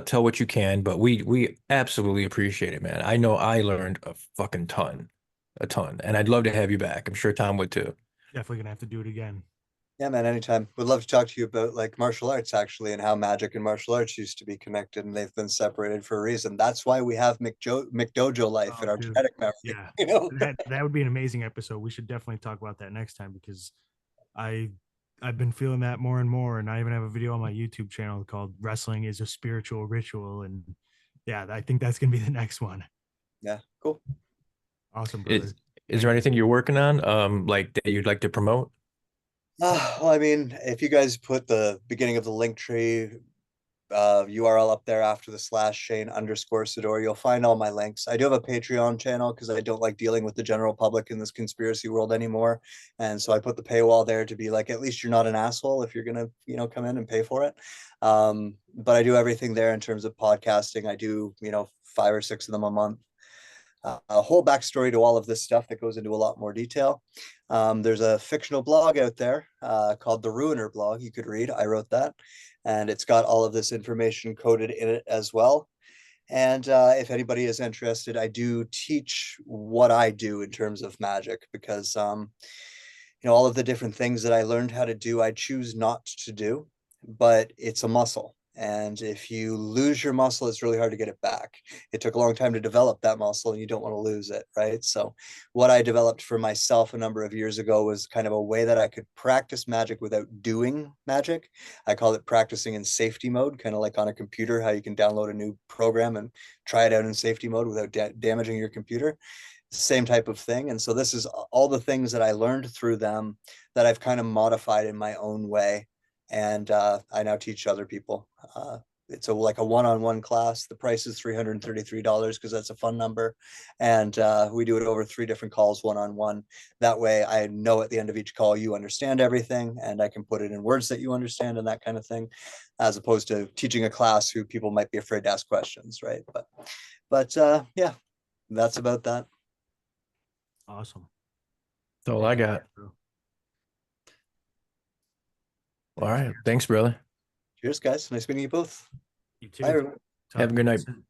tell what you can, but we absolutely appreciate it, man. I know I learned a fucking ton, a ton, and I'd love to have you back. I'm sure Tom would too. Definitely gonna have to do it again. Yeah, man, anytime. Would love to talk to you about like martial arts actually, and how magic and martial arts used to be connected and they've been separated for a reason. That's why we have McDojo life in Oh, our dude. genetic memory, Yeah. you know? That would be an amazing episode. We should definitely talk about that next time because I I've been feeling that more and more, and I even have a video on my YouTube channel called "Wrestling is a Spiritual Ritual," and yeah, I think that's gonna be the next one. Yeah, cool. Awesome, Is brother. is there Thank you. anything you're working on, like that you'd like to promote? Well, I mean, if you guys put the beginning of the link tree URL up there after the slash Shane_Sedore. You'll find all my links. I do have a Patreon channel because I don't like dealing with the general public in this conspiracy world anymore. And so I put the paywall there to be like, at least you're not an asshole if you're gonna, come in and pay for it. But I do everything there in terms of podcasting. I do, 5 or 6 of them a month. A whole backstory to all of this stuff that goes into a lot more detail. There's a fictional blog out there called the Ruiner blog you could read. I wrote that, and it's got all of this information coded in it as well. And if anybody is interested, I do teach what I do in terms of magic because, all of the different things that I learned how to do, I choose not to do, but it's a muscle. And if you lose your muscle, it's really hard to get it back. It took a long time to develop that muscle and you don't want to lose it, right? So, what I developed for myself a number of years ago was kind of a way that I could practice magic without doing magic. I call it practicing in safety mode, kind of like on a computer, how you can download a new program and try it out in safety mode without damaging your computer. Same type of thing. And so, this is all the things that I learned through them that I've kind of modified in my own way, and I now teach other people. It's like a one-on-one class. The price is $333 because that's a fun number, and we do it over 3 different calls, one-on-one. That way, I know at the end of each call you understand everything, and I can put it in words that you understand and that kind of thing, as opposed to teaching a class who people might be afraid to ask questions, right? But yeah, that's about that. Awesome. That's all I Thank you, got. bro. All Thanks. right. Thanks, brother. Cheers, guys. Nice meeting you both. You Bye, too. everyone. Have Talk a to good you night. soon.